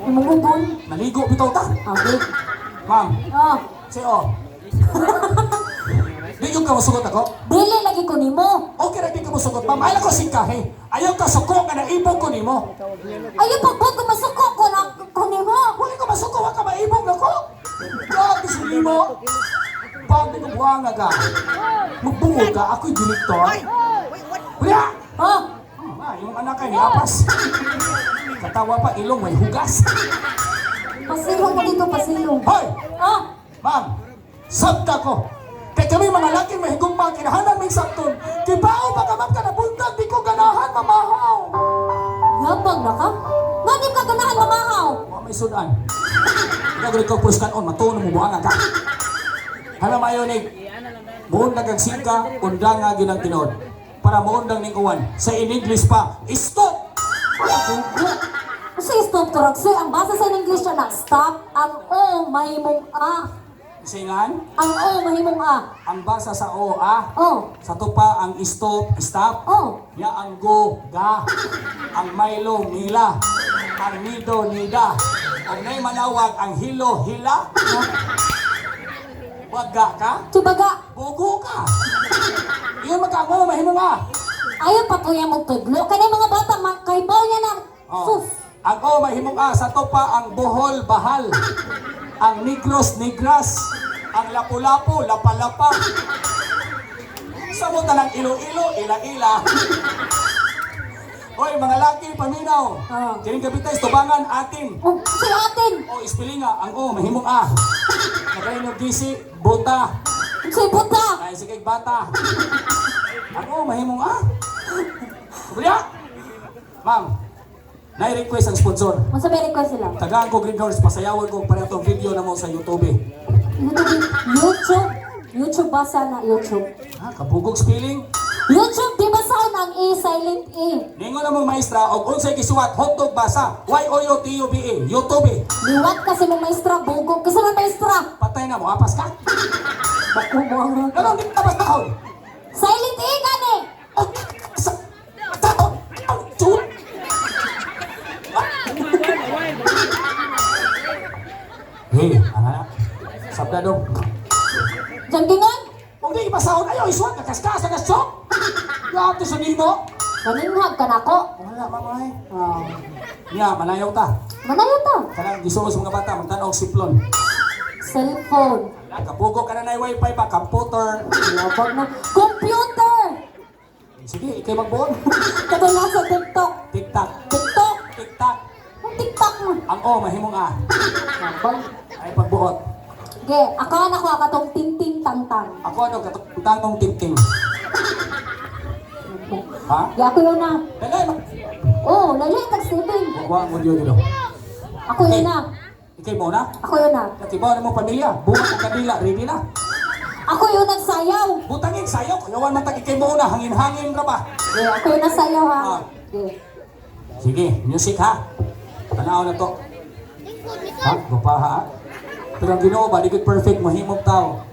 Imong ubon. Naligo bitaw ta. Okay. Ma'am, Ah, siyo. Di yung ka masugot ako? dili lagi ko nimo. Okay na di ka masugot, ma'am. Ayaw ko singkahe. Ayaw ka suko ka na ibog ko nimo. Ayo pagbot ko masuko ko na ko nimo. Huli ko masuko, wag ka maibog na ko. Grabe sa nimo. Pag ko buhanga ka. Magbungod ka, ako'y direktor. Huli! Ah, Yung anak ka ni Apas. Katawa pa, ilong may hugas. pasilong ko dito, pasilong. Hoy! Ah, Ma'am, sabta ko. Kaya kami mga laki may higugma, kinahanan may sakton. Kibao pa ka ma'am ka nabuntag, di ko ganahan mamahaw. yabang na ka? Nani ka ganahan mamahaw? Wa may sudan. Nagre ko puskan on, matuno mo buhanga ka. Hala mayo ni, muundag ang singka, undang nga ginang tinod. Para muundang ning uwan. Sa in English pa, stop! Kasi stop Turagsoy, ang basa sa English na stop, ang O mahimong A. Singan, Ang O mahimong A. ang basa sa O, ah. Oh, Sa tupa, ang stop, stop. oh. Ya ang go, ga. Ang Milo, mila. ang nido, nida. Kung na'y manawag ang hilo, hila. Waga ka, Tubaga, bugo ka. Iyon magkamo, mahimo nga. ayaw pa po yung magtudlo. Kaya mga bata, kaibaw niya na. Oh. Sus. Ako mahimo nga sa topa ang Bohol, Bahal. Ang Negros, Negras. Ang Lapu-Lapu, Lapa-Lapa. Sa mo talang Ilo-Ilo, Ila-Ila. Hoy, mga laki, paminaw. Ah. Kining kapitais, tubangan, atin. Oh, si atin. O, ispelinga, ang O, mahimong A. Nagayong gisi, buta. Si buta. Ay, sige, bata. Ang O, mahimong A. Kuya! Ma'am, nai-request ang sponsor. Masabi request sila. Tagaan ko Green Horse, pasayawan ko para itong video na mo sa YouTube. YouTube basa na YouTube. Ha, kabugog spelling. YouTube, di ba sound ang E, silent E? Ningon na mong maestra, o unsay gisuwat, hotdog basa, Y-O-U-T-U-B-E, YouTube. Liwat kasi mo maestra, bugog. Kasi mo maestra. Patay na mo, apas ka. Bako mo ang Ganun, di ka tapos na kon. silent E gani! Hey, anak, sabda dong. Diyan gingon? Kung di ipasahod, ayaw isuwat, nakaskas, nakasok. Grabe sa nimo. Maninghag ka na ko. Wala, mamay. Oh. Nga, manayaw ta. Manayo ta. Kanang gisuo sa mga bata, magtanaw og siplon. Cellphone. Kapugo ka na na wifi pa, computer. Labag na. Computer! Sige, ikay magbuon. Katulad sa TikTok. TikTok. TikTok! TikTok. Ang TikTok mo. Ang O, mahimong A. Labag. Ay pagbuot. Ge, akaw na ko akatong tinting tangtang. Ako ano, katutangong tinting. Ha? Ge, ako yun na. Dali, Oh, lali, tag-stepping. Huwag mo diyo dito. Ako yun na. Ikay mo na. Ako yun na. Katibaw na mo pamilya. Buhat ang kanila, ready na. Ako yun nagsayaw. Butangin, sayo. Kayawan man tag ikay mo na. Hangin-hangin ra ba? Ge, ako yun nagsayaw ha. Ah. Ge. Sige, music ha. Tanaw na to. Ha? Gupa ha? Pero ang ginoo ba, di good perfect, mahimog tao.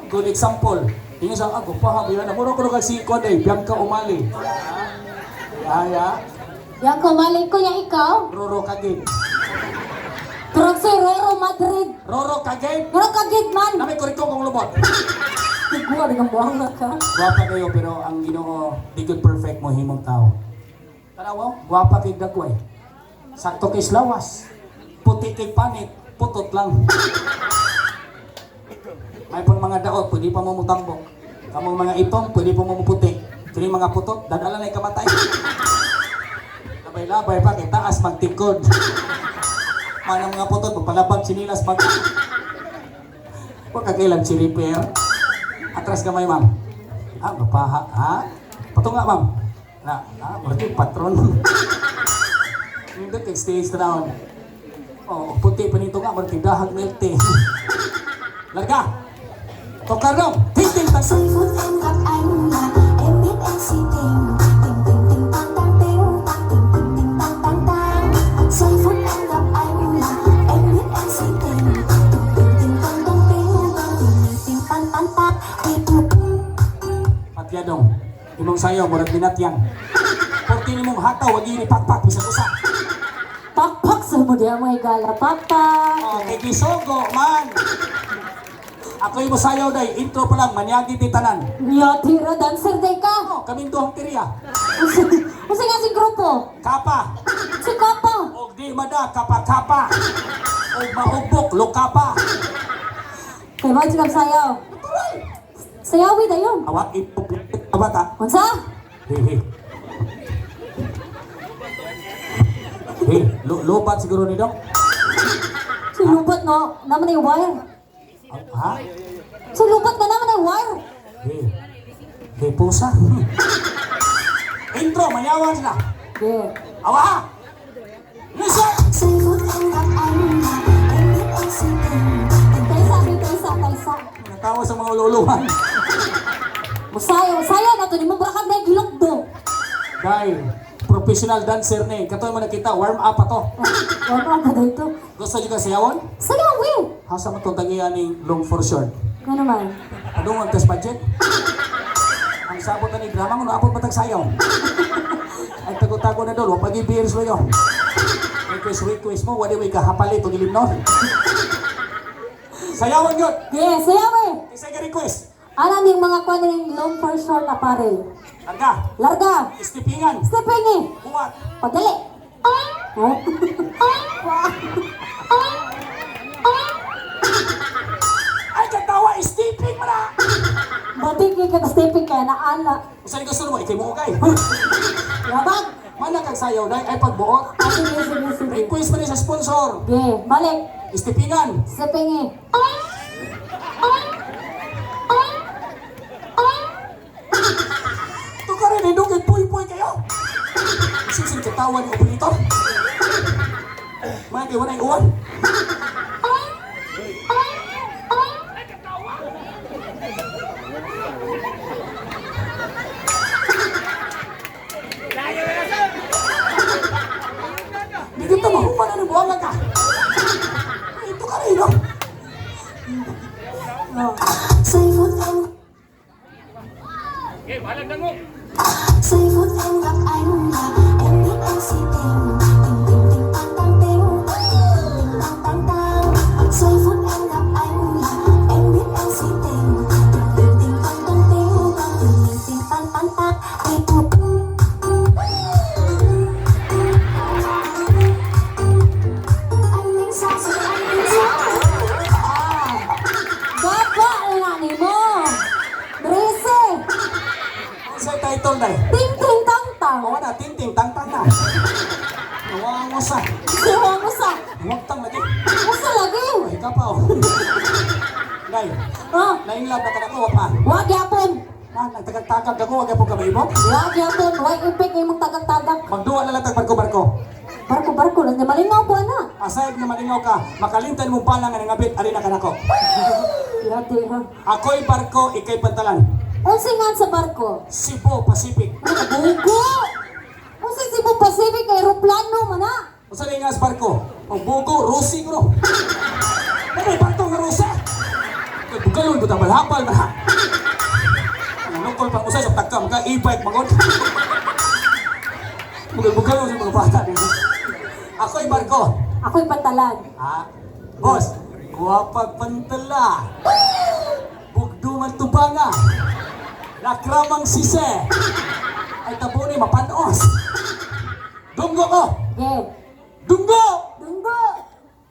Good example. Tingin sa, gupa ha, biyan na. Muro ko na kasi ko day, Bianca Umali. Aya, Yang kumalik ko yung ikaw. Roro Kagig. Pero si Roro Madrid. Roro Kagig? Pero kagid man. Nami ko rin ko kong lumot. Tigwa, di kang buwang na ka. Guwapa kayo, pero ang ginoo, di good perfect, mahimog tao. Tanaw, guwapa kay Dagway. Sakto kay Slawas. Puti kay Panit. Putot lang. May pang mga daot, pwede pa mo mutambok. Kamong mga itong, pwede pa mo muputi. Kini mga putot, dadala na kamatay. Labay-labay pa, kay taas magtikod. Manang mga putot, magpalabag sinilas mag... Huwag kakilang si repair. Atras kamay, ma'am. Ah, mapaha, ha? Patunga, ma'am. Berarti patron. Hindi kay stage round. Oh, puti pa nito nga, berarti dahag milk tea. Larga! Tokar dong! Ting-ting tang Giây phút em gặp anh là em biết em si tình. Tình tình tình tang tang ting tang tình tình tình tang tang tang. Giây phút em gặp anh là em biết em si tình. Tình tình tình tang tang ting tang tình tình tình tang tang tang. Patyadong. Imong sayo, murag binatyan. Porti ni mong hataw, wag ini pakpak, bisa-bisa. Pakpak sa mo diya may gala. Pakpak. Oh, kay Kisogo, man! Ako yung masayaw day, intro pa lang, manyagi titanan. Niya, tira, dancer day ka. Oh, kaming duhang teriya. Kasi nga si grupo. Kapa! Si Kapa. Og di mada, kapa-kapa! Og maugbok, lokapa! Kaya ba siya sayaw? Sayawi na yun. Awa, ipupit ka bata. Mansa? Hey. Hey, lupat siguro ni Dok. Silubat no, naman na yung wire. Ha? Silubat na naman na yung wire. Hey, pusa. Intro, manyawan sila. Yeah. Awa! Listen! Giây phút em gặp anh là em biết em si tình. Kaysa. Natawa sa mga ululuhan. Sayaw na to, ni mo brakag na yung gilok do. Dahil, professional dancer ni. Katoy mo nakita, warm up pa to. Wala ka dito. Gusto nyo ka sayawon? Sayawi. Hasa mo itong tagiyan ni long for short. Ano naman? Anong ang test budget? Ang sabot na ni drama mo, naabot matag sayaw. Ay tago-tago na doon, wapag i-beers mo yun. request mo, wala mo ikahapalit o gilimnon. Sayawan yun! Yes, sayaw eh. Isa ka request. Alam yung mga kwan ng long for short apparel. Larga, Larga. istipingan, Stepping eh. buwat. Padali. Oh. Ay, katawa, istiping mo na! Batik ka stepping kaya naala. Saan gusto mo, ikay mo okay. Labag. Mana kang sayaw, dahil ay pagbuot. Ah, sige, sige, sige. Request mo rin sa sponsor. Okay, balik. Istipingan. Stepping eh. Ito ka rin, hindugin, puy-puy kayo. Sisin katawan ng operator. Mga kayo na yung uwan. Hindi kita mahuman na ng buwangan ka. Ito ka rin, no? Giây phút em Okay, bahala na mo. giây phút em gặp anh là em biết em si tình tình tình tình tang tang tình tình tang tang tang giây phút em gặp anh là em biết em si tình tình tình tình tang tang tình tang tình tình tình tang tang tang thì thuộc anh đến sao rồi anh đến sao Baba na ni mo. Drese. Ano sa'yo title na eh? Ting ting tang tang. Oo na, tinting, tang-tang na. Nawang mo sa. Siwa mo sa. Huwagtang lagi. Masa lagi. Ay ka pa, oh. Nay, Ah, nainlove na ka na ko, pa. wag yapon. Nagtagag-tagag ako, wag po kami mo. Wag yapon. Wag ipik imong tagak-tagak. Magduwa na lang tagbarko-barko. Barko-barko lang. Malingaw po na. Aside nga malingaw ka, makalimtan mo pa lang nga nangabit, ari na ka nako. Yate ha. Ako'y barko, ikay pantalan. Unsingan sa barko. Cebu, Pacific. Bugo! Unsin si Cebu Pacific aeroplano man na. Kung saan nga sa barko? Ang bugo, Rusi ko no. May barko nga Rusa. Bugalon ko tabal-hapal na. Ang nukol pang usay sa takam ka, e-bike magod. Bugalon sa mga bata dito. Ako'y barko. Ako'y pantalan. Ah, boss, guwapag pantala. Bugduman tubanga. Lakramang sise. Ay tabo ni mapanos. Dunggo ko! Okay. Dunggo! Dunggo!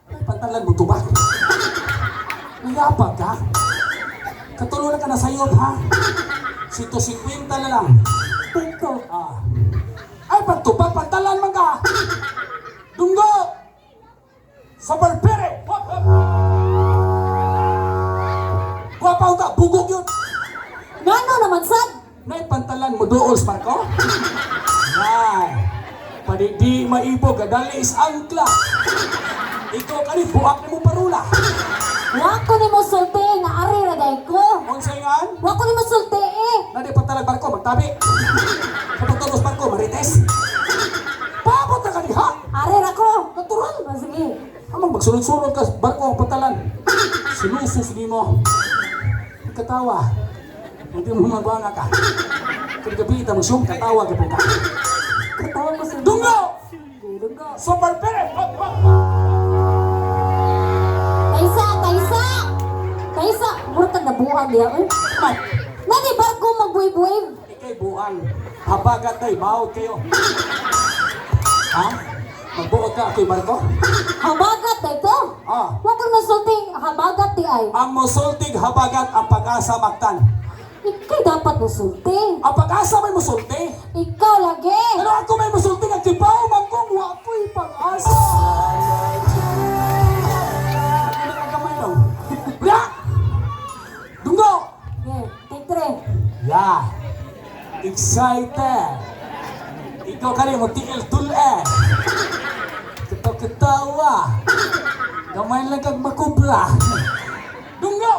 Ay pantalan mo tubang. Nayapag ka? Katulungan ka na sa'yo ha? 150 na lang. Tiko. Ah. Ay pagtubang pantalan man ka. Dunggo! Sa barbere! Guwapaw ka, bugog yun! Ngano naman sad? Nay pantalan mo dool sa barko? Nay, padi di maibog, kadali is angkla. Ikaw ka rin, buwak ni mo parula. Wa ko ni mo sulti nga ari ra day ko. Unsay ngan? Wa ko ni mo sulti eh. Nadi pantalan barko, magtabi. Kapag tulos barko, marites. Paabot na ka diha. Ari ra ko. Natural. Ah, sige. Amang magsunod-sunod ka sa barko ang pantalan. Sinusus ni mo. Katawa. Hindi mo magwanga ka. Kaya gabi ita mo siyong katawa ka po ka. Katawa ko sa Dunggo! Dunggo. So barbere! Kaisa, kaisa. Kaisa, murag na buhan diya eh. Ay, Nani barko magbuhay-buhay. ikay buang. Habagat ay, bawod kayo. Ha? Magbuod ka, ako'y barko? Habagat day ko. Ah. Wa ko na sulti habagat di ay. Ang musultig habagat ang pag-asa magtan. Ikay dapat mo sulti. Ang pag-asa may musulti. Ikaw lagi. Pero ako may musulti ng kipaw, mangkong wapoy pag-asa. Ano ka kamay lang? Bra! Dunggo! Okay, take three. Yeah. Excited. Ikaw ka rin mo tiil-tul-eh. Ketawa. Gamay lang kag makubra. Dunggo!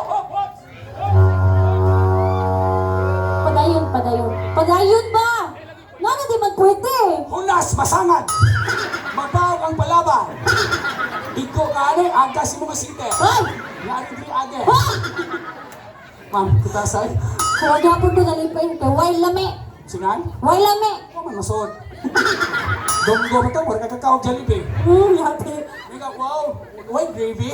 Padayon, padayon. Padayon ba? Nano di magpwede. Hunas, masangad. Mabaw ang palaban. Ikaw ka rin, aga si mga sinte. Ay! Yari di age. Ha! Ma'am, kita sa'yo. Huwag yapon ko nalipin kay Way Lame. Singan? Way Lame. Ako man masod. Donggo mo to, wala ka kakao Jollibee. Yate. Ikaw, wow, white gravy.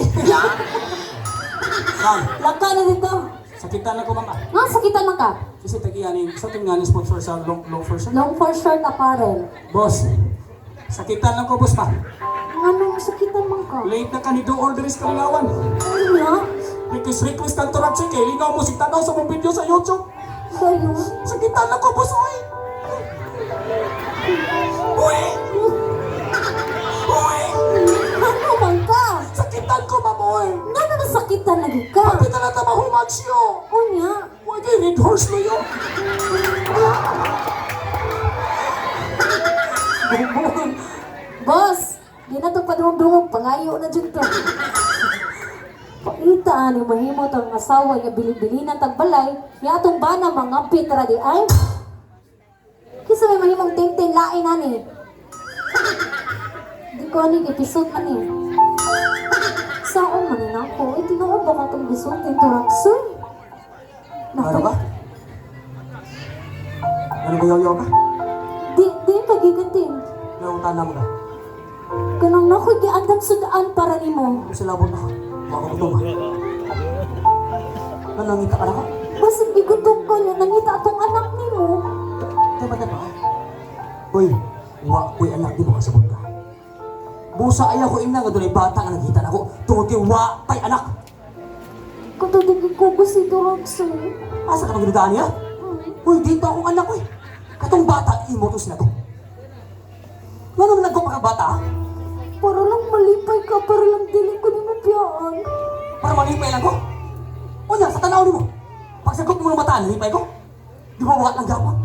Laka na dito. Sakitan na ko mama. Nga, sakitan man ka. Kasi tagiyanin, sa ating nga ni sponsor sa long version. Long for short apparel. Boss, sakitan lang ko boss pa. Anong sakitan man ka? Late na ka ni do orderis kalingawan. Ay nga. Request kang turap siya kay lingaw mo si tanaw sa mong video sa YouTube. Gayon. Sakitan lang ko boss, oy. Uy! Uy! Ano man ka? Sakitan ko mamoy. Nga na nasakitan lagi ka. Kapit na natin mahumag siyo. O nga. Huwag kayo red horse na yun. Boss, di na ito padungog-dungog, pangayo na dyan to. Pakita ni mahimot ang asawa niya bilibili ng tagbalay, niya atong bana mga pitra di ay. Kisa may mahimong ting-ting lain na ni. Di ko aning episode man eh. Saan man na ako? Eh, tinood ba ka itong gisong tinturaksoy? Ano ka? Ano ba yaw ka? Di ka giganting. Yung tanam ka. Kanang nakoy giandang sudaan para nimo. Kung sila na ka. Baka ko ba? Nanangita ka na ka? Basig igutom ka niya, nangita atong anak nimo. Diba? Uy, uy anak di ba kasabot ka? Busa ayaw ko ina nga doon ay bata nga nagkita na ko. Tungod kay tay anak. Katutigig ko ko si Dorogsoy. Asa ka nang ginadaan niya? Uy, dito akong anak ko eh. Katong bata, imo to sila to. Anong nagko pa ka bata ha? Para lang malipay ka, para lang dili ko ni mapiyaan. Para malipay lang ko? O niya, sa tanaw ni mo. Pag sagot mo ng bataan, nalipay ko? Di ba wala lang gapon?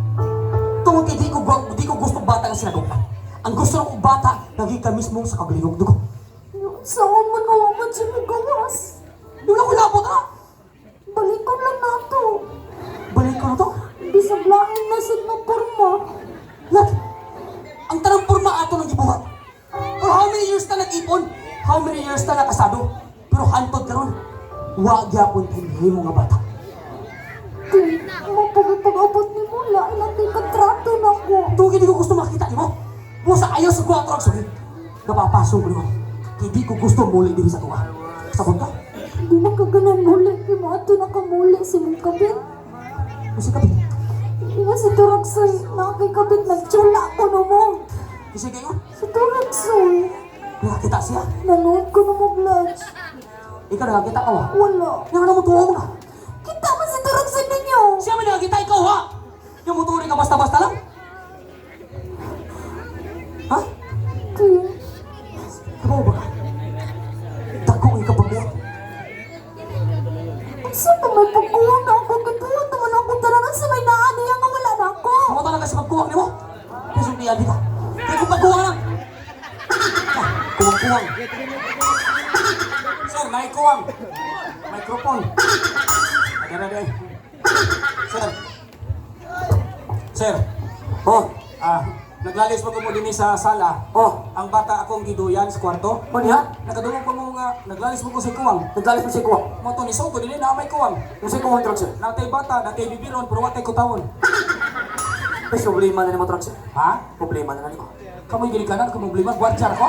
Tungod kay di ko gusto bata nga sinagok ka. Ang gusto ng bata, naging ka mismo sa kagalingog dugo. Saan man nawaman siya may gawas? Di wala ko labot ha? Balikon lang nato. Balik ko na to. Bisag lain na sa porma. Lat, ang tarang porma ato ng gibuhat. For how many years na nag-ipon? How many years na nakasado? Pero hantod karon, wa gyapon tayo mo nga bata. Di, mapag-abot ni Mula, ilang di kontrato na ko. Tungkol di ko gusto makita ni mo. Busa ayaw sa kuha truck sorry. Napapasok ko naman. Kaya di ko gusto muli diri sa tuwa. Sabon ka? Di man ka ganang muli, di mo ato nakamuli si mong kabit. Kasi ka, Iba si Dorogsoy, nakakay kabit, nagtsula ko na mo. kasi kayo, Si Dorogsoy, nakakita siya. nanood ko na mo vlogs. Ikaw nakakita ka wa. Wala. Yang mo tuwa mo na. Kita man si Dorogsoy ninyo. Siya man nakakita ikaw ha. Yung muturi ka basta-basta lang. Ha? Kaya, Kabaw ba ka? Dako ang ikapagbuhat. saan pa may pagkuha na ako? Gituhan naman ako talagang sa may naani ang wala na ako. Kamuta na kasi magkuwang ni mo. Kasi hindi adi ka. Kaya kung pagkuwang lang. Kuwang-kuwang. Sir, may kuwang. Microphone. Agad na Sir. Sir. Oh, Naglalis mo mo din sa sala. oh, Ang bata akong giduyan sa kwarto. ano niya? Nakadungog pa mo nga, naglalis mo ko sa kuwang. Nagdalis mo si Kuwa. Mo to ni Soto, dili na may kuwang. Kung si Kuwa ang truck sir. Natay bata, natay bibiron, pero watay kutawon. May problema na ni mo truck sir. Ha? Problema na ni ko. Kamoy gili ka na, kamoy problema, gwardiya ako.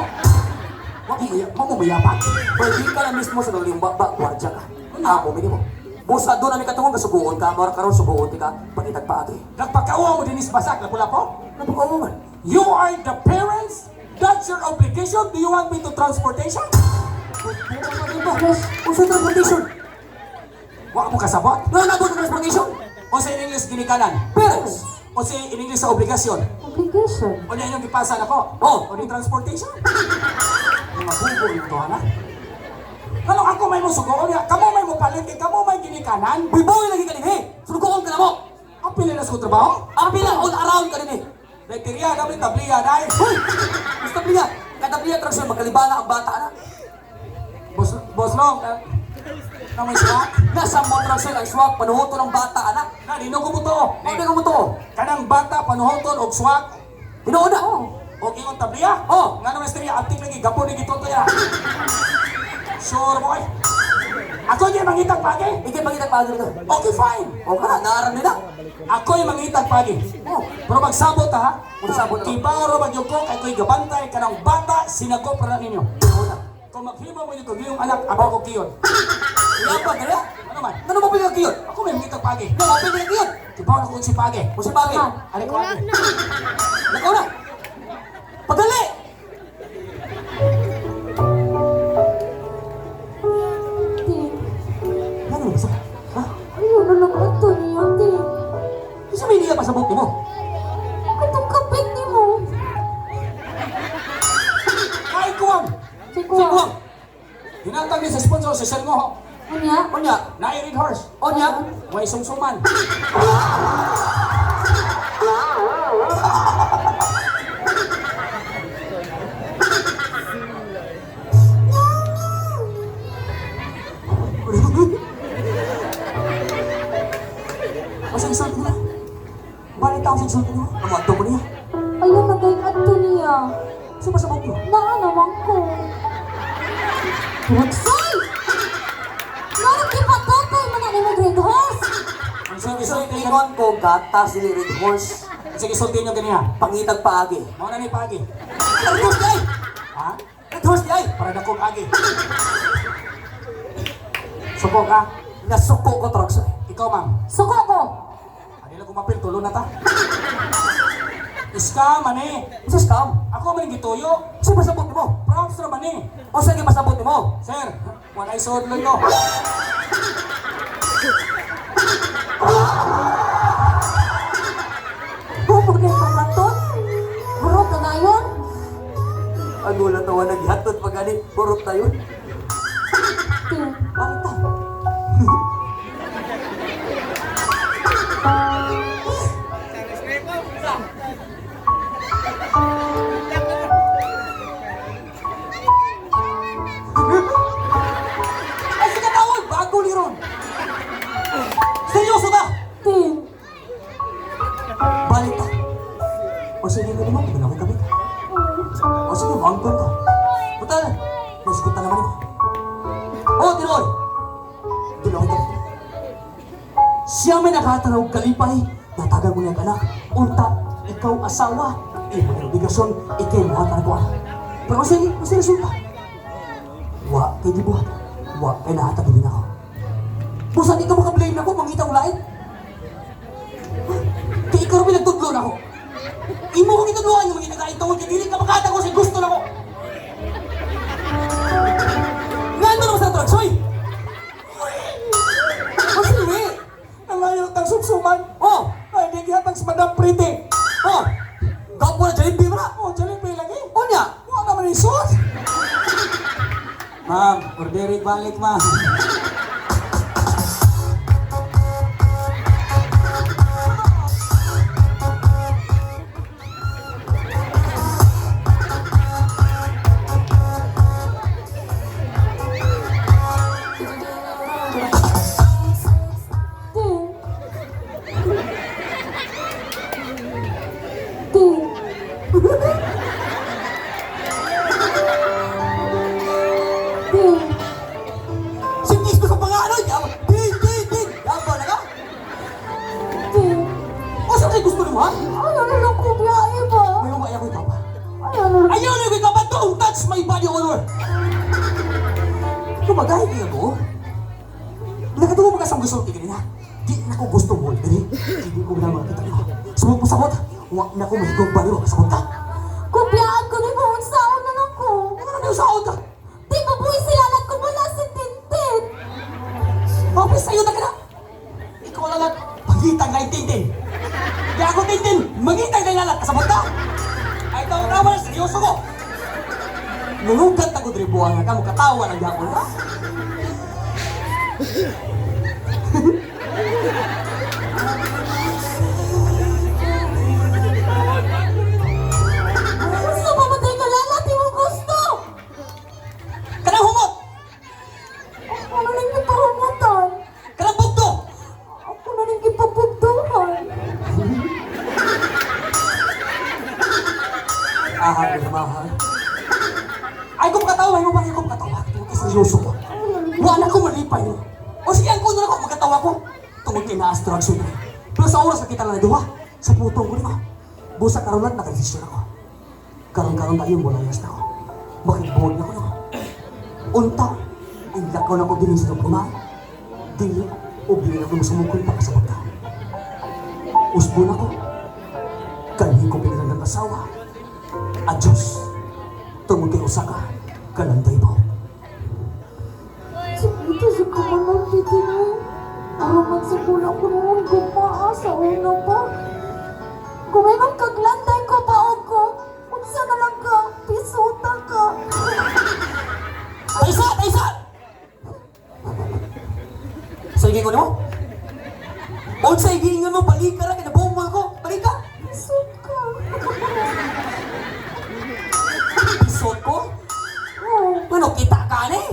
Mamumaya pa. Pwede ka na mismo sa galing baba, gwardiya ka. Amo, minimo. Busa doon na may katungong kasubuon ka, mara karon subuon ka, pagitag pa ati. Nagpagkawa mo din is basak, napula po. Napagawa mo man. You are the parents? That's your obligation? Do you want me to transportation? Kung sa transportation, Wa mo kasabot. wala na po sa transportation. O sa in English ginikanan? Parents. O sa in English sa obligasyon? Obligation. O niya yung ipasa na ko? Oh. O di transportation? Yung mabubo yung to, ha? Ano ako may musugo niya? Kamo may mupalit, kamo may ginikanan? Biboy lagi ka din eh. Sunugoon ka na mo. Ang pili na sa trabaho? Ang pila all around ka din eh. Bacteria, namin tabliya, dahil. Hoy! Basta pliya. Kada pliya truck sir, magkalibana ang bata na. Boss Long, na may swak? Nasa mo truck sir, ang swak, panuhoto ng bata anak. Na, dino ko mo to. Ano ka mo to? Kanang bata, panuhoton, og swak. Tinood na. O O ingon tabliya? Oh. Nga naman istorya, antik lagi, gapo ni gitoto ya. Sure boy. Ako yung mangitag pagi. Ikay pagkita pa dito. Okay, fine. O ka, naaram nila. Ako yung mangitag pagi. Oh. Pero magsabot ha. Magsabot ako. Kibaro magyog ko, kay ko'y gabantay, kanang bata, sinagop na ninyo. Kung maghimo mo yung kagiyong anak, ako ko kiyon. Iya pa, kaya? Ano man? Ano mo pinag-iyot? Ako may mangitag pagi. Ano mo pinag-iyot? Kibaro na ko si pagi. O si Pagi? Aray ko pagi. Nakaw na! Padali! Ting, Ano ba sa? Ha? ayaw na lang ito niya, Ting. Isa may niya pasabot mo. Itong kapit ni mo. Ay, kuwang! Siguro. Sigwang! Hinatag ni sa sponsor sa Sir Ngoho. Ano Onya! Na-Red Horse. Onya! May sumsuman. Masa isulti nila? Balik tao sa isulti nila? Ang mga mo niya? Ayaw na kay ato niya. Isa pasabot mo? Naanawan ko. Roxy! Marang kipatotay mo na ni mo Green Horse. Ang sige sulti nyo. Ingon ko, gata si Red Horse. Ang sige sulti nyo ganyan. Pangitag paagi. Mao na ni pagi. Red Horse di ay! Ha? Red Horse di ay! Para na kong agi. Suko ka. Nasuko ko, Troxy. Ikaw, ma'am. Suko ko. Adi lang kumapil, tulo na ta. Iska, mani. Isa scam. Ako man gituyo. Isa pasabot mo? Props na mani. O sige, pasabot mo? Sir, wala isod lang nyo. Bumog na itong latot. Harap na ngayon. Ang ulan tawa naghatod pag ani, purot na yun. Ting, Bakit ta? Ay, sige tawag! Bago ni Ron! Seryoso ka! ting. Balik ka! O sige mo naman, kung ako kabit. O sige, bangkon ka. Putal! Nasikot na naman ito. O, Tiroy! Doon ako kabit. Siya may nakataraw kalipay. Natagal mo niya ang anak. Unta, ikaw asawa. Imo obligasyon, ikay mo hatan ko. Pero sige, resulta. Wa kay gibuhat. Wa kay nahatag din ako. Busan ikaw makablame na ko, mangitaw lain. Kaya ikaw rin nagtudlo na ako. Imo kong itudloan yung mga nagkain tawag kaya dili ka makatag ko sa gusto na ko. Nga naman sa Troxoy! Kasi we, Nangayon tang sumsuman. oh, Ay, di gihatag si Madam Pretty. oh, gapo na dyan yung bibra. Oh, dyan pa lagi. O niya, Wala naman isod. Ma'am, orderik balik, ma'am. Ting. Ting. sinis ko sa pangano. Din. Gapo na ka. Ting. O saan kayo gusto mo ha? Ayaw na lang ko biyahe ba? May umaya ko ikaw pa. Ayaw na lang. Ayaw na ko ikaw pa. Don't touch my body odor. Kumagay niya ko. Nakatuwa mo ka sa gusto tigil na. Di na ko gusto mo. Hindi ko na makita ko. Sumot mo sakot. Huwag na ko mahigong baliw ka sakot ka. Kupyaan ko ni mo. Unsaon na lang ko. Ano na yung sakot ka? Di ba buhay sila lang ko mula si Tintin? Mapis sa'yo na ka na. Ikaw lang at pagitag na yung Tintin. Di ako Tintin. Magitag na yung lalat. Kasabot ka. Ay tawag na wala. Seryoso ko. Nulugat ako dribuan na ka. Katawa ng yapon ka. Gusto mamatay ka lalat. Di mo gusto. Kanang humot. Ano nang ipahumutan? Kanang bugto. Ako na rin kipapugduhan. Ahag na mahal. Ay, kung katawa mo ba? Ay, kung katawa. Tungkol kay seryoso ko. Wala ko malipay mo. O sige, ang kuno na ko, magkatawa ko. Tungkol kay na-astraction na. Pero sa oras na kita lang na duha, sa putong ko nimo. Busa karon lang naka-register ako. Karon-karon tayo, wala yas na ako. Bakit buhod na ko nimo? Unta, ang lakaw na ko din sa kapumay. Dili, o bilin ako masumukol pa sa pagka. Usbo na ko. Kani ko pinilang ng asawa. Adios. Tungkol kay Osaka, kalanday mo. Ito sa kamanan dito na. Araman sa kulang ko naman gumaa sa una pa. Kung may magkaglanday ko pa ako, unsa na lang ka, pisuta ka. Taisa! Taisa! Sa iging ko mo? O sa iging mo, balik ka lang, kinabumbol ko. Balik ka! Pisut ka. Isot ko? Oh, Ano, kita ka na eh?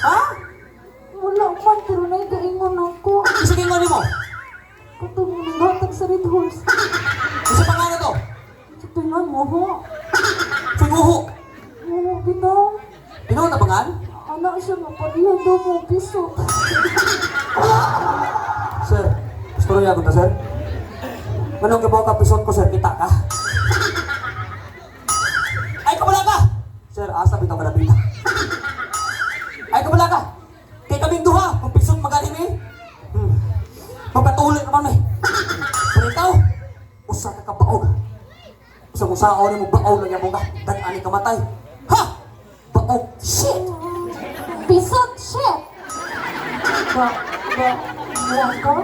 Ha? wala man, pero naigaingon ako. Sige nga mo. Katong batag sa Red Horse. Isa pa nga na to. Sa tingnan mo, ho. Pinguho. Oo, bitaw. Pinaw na bangan? Anak siya nga, parihan daw mo, piso. Sir, gusto niya ko ta, sir? Manong kibaw ka pisot ko, sir, kita ka? Ay, kabala ka! Sir, asa bitaw ka na pita. Ay, kabala ka! Kay kaming duha, kung pisot magaling eh. Magpatuloy naman eh. Pero ikaw, usa ka kabaog. Usa kung saan mo baog lang yung mga dagani ka matay. Ha! Baog, shit! Pisot, shit! Buwan ka?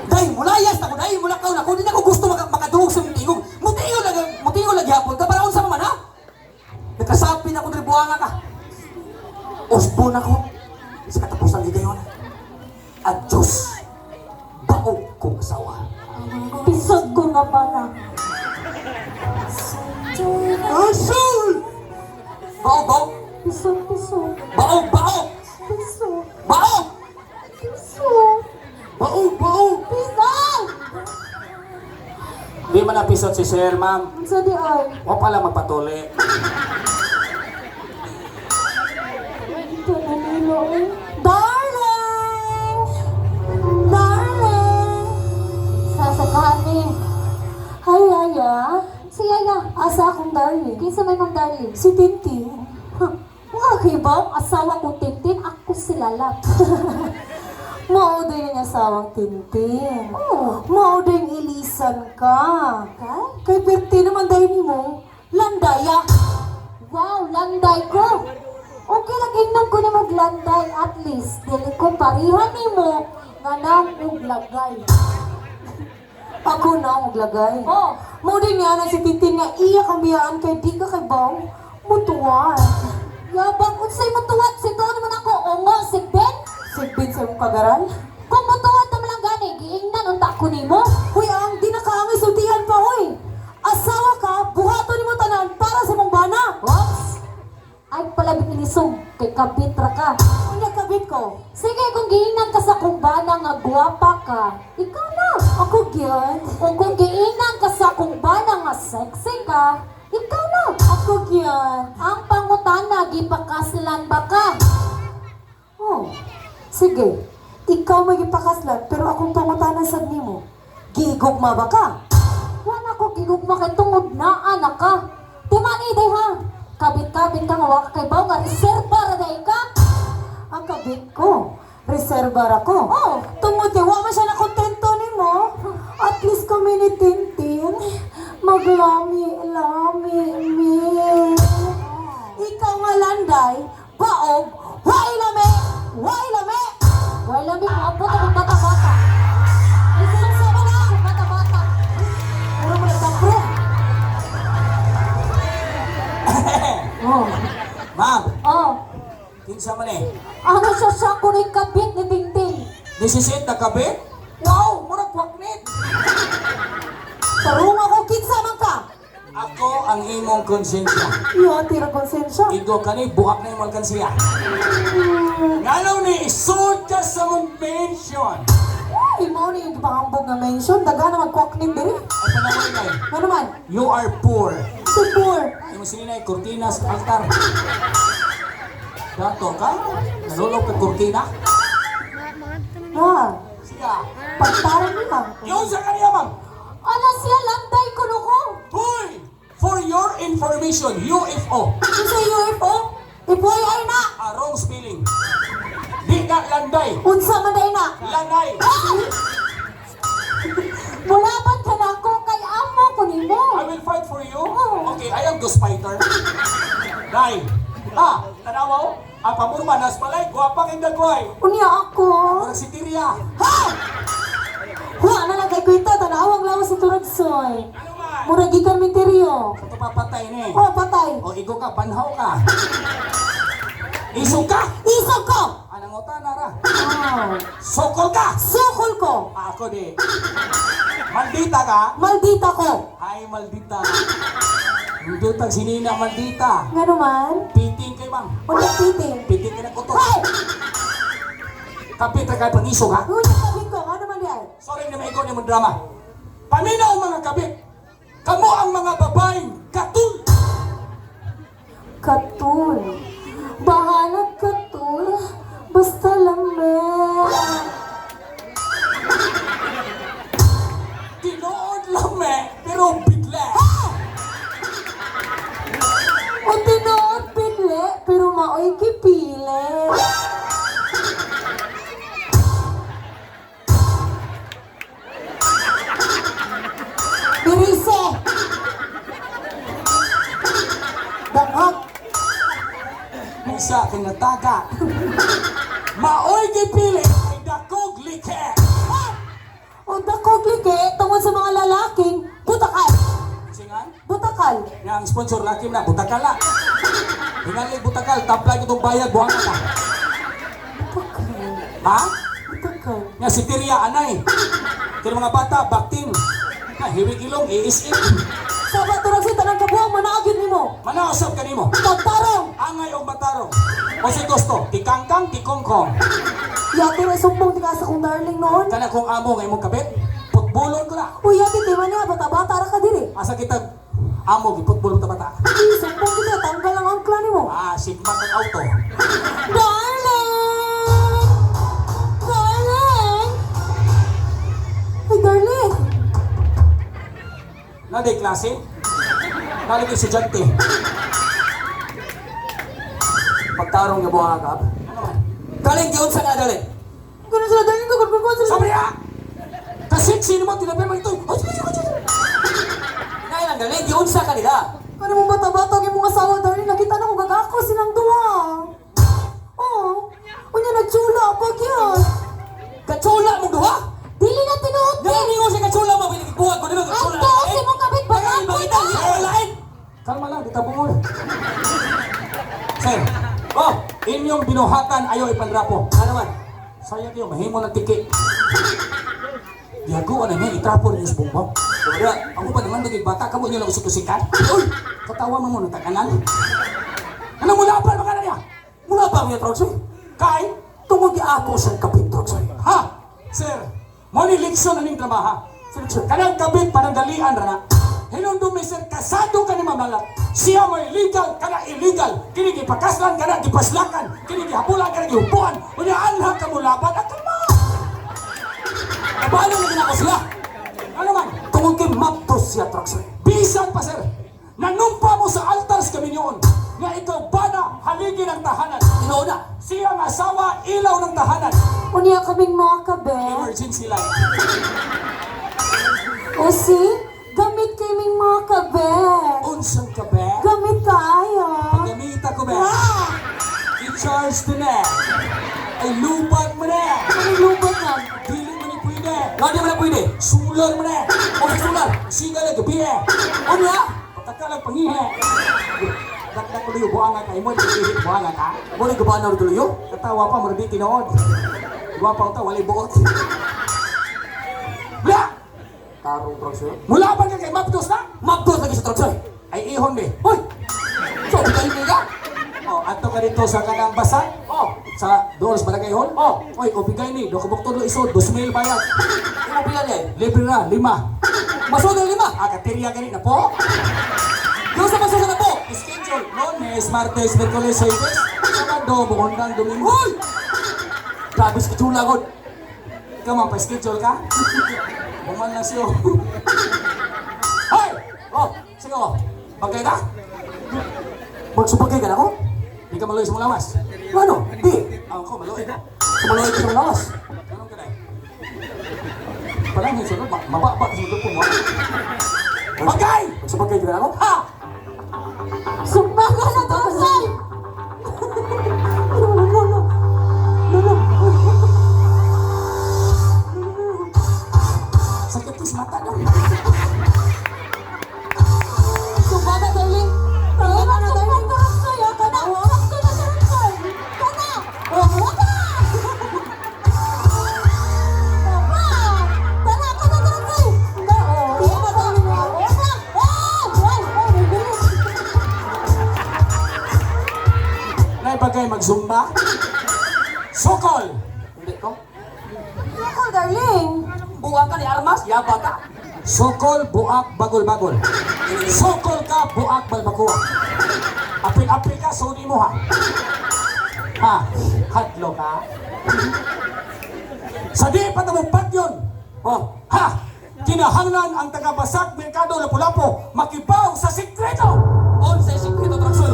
Day, mulayas na ko, day, mulakaw na ko. Hindi na ko gusto makadungog sa mutingog. Mutingog lagi hapon ka, para unsa man ha? Nagkasapi na ko diri buhanga ka. Usbo na ko. Sa katapusan di kayo na. Adios. Baog kong asawa. Pisot ko nga pala. Asul! Baog, baog. Pisot, pisot. Baog, baog. Pisot, Baog! pisot. Baog, baog. Pisot! Di man napisot si Sir, ma'am. Sa di ay. O pala magpatuli. Ito na nilo eh. Darling! Darling! Sasakahan ni. Hi, Yaya. Si Yaya. Asa akong darling. Kinsa may mong darling? Si Tintin. Mga kibang asawa ko Tintin, ako si Lalat. Mao din ang asawang Tintin. Oh. Mao din ilisan ka. Kay Berti naman dahil ni mo, landaya. Wow, landay ko. Okay lang ingnan ko na maglanday at least. Dili ko parihan ni mo nga nang uglagay. Ako na ang uglagay? Oh. Mao din nga na si Tintin nga iya kambiyan kay di ka kay Baw. Mutuwan. Yabang unsay mutuwat si to naman ako ongo si Ben. Sigbit sa imong kagaran? Kung mutuwat naman lang gani, giingnan unta ko nimo. Huy, ang di nakaangay sultihan pa, huy. Asawa ka, buhato nimo tanan para sa imong bana. Oops! Ay pala binisog, kay kabit ra ka. Ano kabit ko? Sige, kung giingnan ka sa kong bana nga guwapa ka, ikaw na. Ako gyud. Kung giingnan ka sa kong bana nga sexy ka, ikaw na. Ako gyud. Ang pangutana, gipakaslan ba ka? Oh. Sige, ikaw may ipakaslan, pero akong pangutanan sa nimo. Gigugma ba ka? Wala ko gigugma kay tungod na anak ka. Timani day ha. Kabit-kabit ka nga waka kay Baw nga reserva ra day ka. Ang kabit ko, reserva ra ko. Oh, tungod di wa man siya na kontento nimo. At least kami ni Tintin maglami-lami mi. Ikaw nga landay, baog, wai lami. Why lami? Why lami? Maabot akong bata-bata. Isang sama na ako, bata-bata. Puro mo nagtapre. Oh. Ma'am, Oh. kinsa man eh. Ano siya siya ko rin kabit ni Tingting? 17 na kabit? Wow, murag kwaknit. Tarong ako, kinsa man ka? Ako ang imong konsensya. Iyo, tira konsensya. Igo ka ni, buhak na yung alkansiya. Ngalaw ni, isuot ka sa mong pension. Ay, mo ni yung pangambog na mention. Daga na magkwaknin diri. Ay, panahon kayo. Ano man? You are poor. Tupor. Yung sinina, kurtina sa altar. Dato ka? Nalulog ka kurtina? Ha? Siya. Pagtarang nila. Yung sa kanya, ma'am. Ano siya? Landay ko ko. Hoy! For your information, UFO. Ano sa UFO? Ipoy ay na. Wrong spelling. Di na landay. Unsa man day na. Lanay. Mulaban ka na ako kay amo ko nimo. I will fight for you. Oh. Okay, I am Ghost Fighter. Dai. Tanawaw. Ang pamurma nas palay, guwapa kang dagway. Unya ako. Orang si Tiria. Wa na lang kay kwenta tanawang lawas sa turagsoy. Ano man? Murag gikan minteryo. Ito papatay ni. Oh, patay. O igo ka, banhaw ka. Isog ka. Isog ko. Anang utan nara. Ah. Sokol ka. Sukol ko. Ako di. Maldita ka. Maldita ko. Ay, maldita. Hindi tag sinina maldita. Nga naman. Piting kay ma'am. Unya piting. Piting ka na kuto. Hey! Kapit na kay pangisog ha. Unya kabit ko. Nga naman yan. Sorry na may ikaw ni mong drama. Paminaw mga kabit. Kamu ang mga babaeng katul. Katul. Bahanag katul. Basta lame. Tinood lang pero bigla. O tinood pinle, pero maoy kipile. Birise. Danghag. Isa akin nataga. Maoy gipili ay dakog like. O dakog like, tungod sa mga lalaking, butakal. Singan? Butakal. Yang sponsor lakim na, butakal na. Tingali butakal, taplay itong bayad, buhang ka. Butakal. Ha? Butakal. Nga si Tiria anay. Kaya mga bata, bakting. Na hiwig ilong, iisip. Sabat turang sita ng kabuang manaagin nimo. Manausap ka nimo. Tagtarong. Angay o matarong. O si gusto, tikangkang, tikongkong. Yati na sumbong di ka sa kong darling noon. Kana kung amo ngay mong kabit, putbulon ko na. Uy, yati di man niya, bata-bata ra ka diri. Asa kita amo, giputbulon ta bata. Uy, sumbong kita, tanggal ang angkla nimo. Sigma ng auto. Darling! Darling! Ay, darling! Naday klase? Naligay estudyante. Pagtarong nga buhagap. Kaling yun sa nga dali. Ganun sila, darling, kagulgul sila. Sabi niya! Kasi sino mo tinapay mo ito? Inay lang dali, yun sa kanila. Ano mong bata-bata ng mga asawa, darling, nakita na ko gagako silang duwa. Oh, unya nagtsula, pag yan. Katsula mong duha? Dili na tinuot Nga eh. ningo siya katsula mo, pinagbuhat ko, di ba Ang katsula? taos si mong kabit ba Bagay, ko bagay, lain. Kalma lang, di tabungol. Sir, inyong binuhatan ayaw ipandrapo. Ano man? Sayang kayo, mahimo ng tiki. Diaguan na niya, itrapo rin yung spumbong. Kumada, Ako pa naman naging bata, kamo nyo lang usik-usikan. Uy! Katawa mo muna, takanan. Ano mula pa naman na niya? mula pa mo yung troksoy. Kay? Tungod di ako sa kapit troksoy. Ha? Sir, mo ni leksyon na ning trabaha. Sir, kanang kabit panandalian ra na. Hinundong ni sir, kasado ka ni mamalat. Siya mo illegal, kana illegal. Kini gipakaslan, kana gipaslakan. Kini gihabulan, kana gihupuan. Unya anha ka mo laban, at kalma! Paano na ginako sila? Ano man? Tungod kay maptos siya troksoy. Bisan pa sir, nanumpa mo sa altars kami noon nga ikaw ba na haligi ng tahanan. Inoona. Siya ang asawa, ilaw ng tahanan. Unya kaming mga kabit. Emergency light. O si, gamit kaming mga kabit. Unsang ka ba? Gamit kayo. Pagamita ko ba? I-charge to na. Ay lupag mo na. Ano lubat na? Dili mo ni pwede. Nga di mo na pwede. Sular mo na. O sa sular. Siga na gabi eh. Ano na? Patakalang pangihe. Dakdak ko liyo buhanga ka. Imo yung buhanga ka. Muna gabaan na rin tuloy yun. Katawa pa, marami tinood. Iwa pa ito, walay buot. Bla! Tarong troksoy. Mula ba ka kay Mapdos na? Maptos lagi sa troksoy. Ay ihon di. Hoy! So, bigay mo ka? Oh, ato ka dito sa kanang basa. Oh, sa doors barangay hall. Oh, oy, obigay ni, do kabuk todo isod, 2,000 bayad. Ano pila niya? Libre na, 5. Masod ang 5. Akatirya gani na po. Yung sa pasok na po! Schedule. Lunes, Martes, Merkulis, Jueves. Sabado, Bukondang, Domingo. Uy! Grabe sa kitsula ko. Ikaw man, pa-schedule ka? Buman lang siyo. Hoy! Oh, sige oh. Bagay ka? Magsubagay ka na ako? Di ka maluwi sa mong lawas. Ano? Di. Ako, maluwi ko. Kumaloy ka sa lawas. Anong ka na? Parang yung sunod, mababa sa sunod po mo. Bagay! Magsubagay ka na ako? Ha! Sumbaga na Torosoy! Sakit ko sa mata daw. Sumbaga, darling! Tama na, darling! Torosoy, ka na! Sakto na, Torosoy! Ka na! Waka! Papa! Tara ka na, Torosoy! Tiyan na, darling! Waka! Bilis! Naibagay mag-zumba? Sokol! Hindi ko. Ako, darling! Buwang ka ni Armas, yaba ka. Sokol, buak, bagol-bagol. Sokol ka, buak, balbakuwa. Apil-apil ka, suni mo ha. Ha? Hadlo ka? Sa di patamumpat yun. Oh, Ha? Kinahanglan ang taga-Basak Merkado Lapu-Lapu makipaw sa sikreto. on sa sikreto, Traksoy.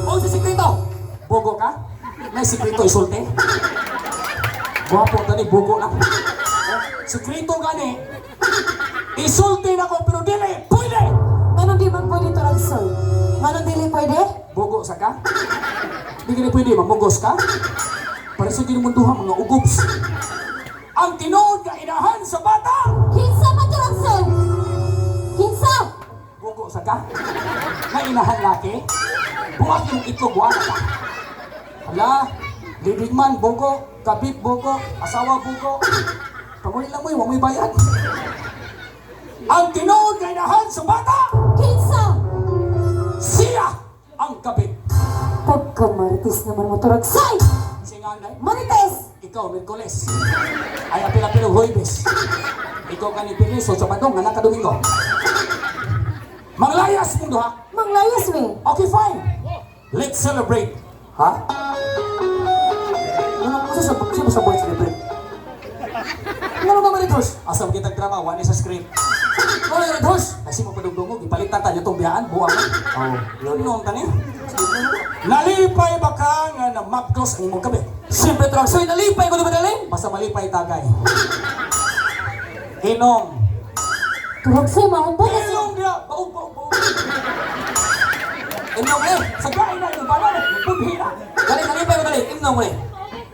On sa sikreto. Bugo ka? May sikreto isulti? Gwapo tani, bugo lang. Sikreto gani. Isulti na ko pero dili, pwede! Anong di man pwede, Torosoy? Anong dili pwede? Bugo sa ka? Di gani pwede, mamugos ka? Para sa ginumunduhan mga ugobs. Ang tinuod nga inahan sa bata! Kinsa pa, Torosoy? Kinsa? Bugo sa ka? Nga inahan laki? Buwag yung itlog, wala ka. Hala, libigman, bugo, kabit, bugo, asawa, bugo. Paguli lang mo yung, huwag mo'y bayad. Ang tinuod nga inahan sa bata! Kinsa? Siya ang kabit. Pagkamaritis naman mo, Torosoy! Singanay, Marites! ikaw, Merkules. Ay, apil-apil ng Huwebes. Ikaw ka ni Piniso sa Badong, nga nakadomingo. Manglayas mo ha? Manglayas me! Okay, fine. Let's celebrate. Ha? Ano mo sa boy celebrate? Ano ba Maritos? Asam kitang drama, one is a script. Ano yung Maritos? Kasi mo padugdungog, ipalitan tayo itong biyaan, buwang. Oh, Yun noong tani. Nalipay ba ka nga na mapdos ang imong kabit? siyempre Traksoy, nalipay ko di ba daling? Basta malipay tagay. Inom. Torosoy, maumbo kasi! Inom dia. Baog, baog, baog. Inom eh. Sagain na yung banan. Bubhira. Dali, nalipay ko dali. Inom mo eh.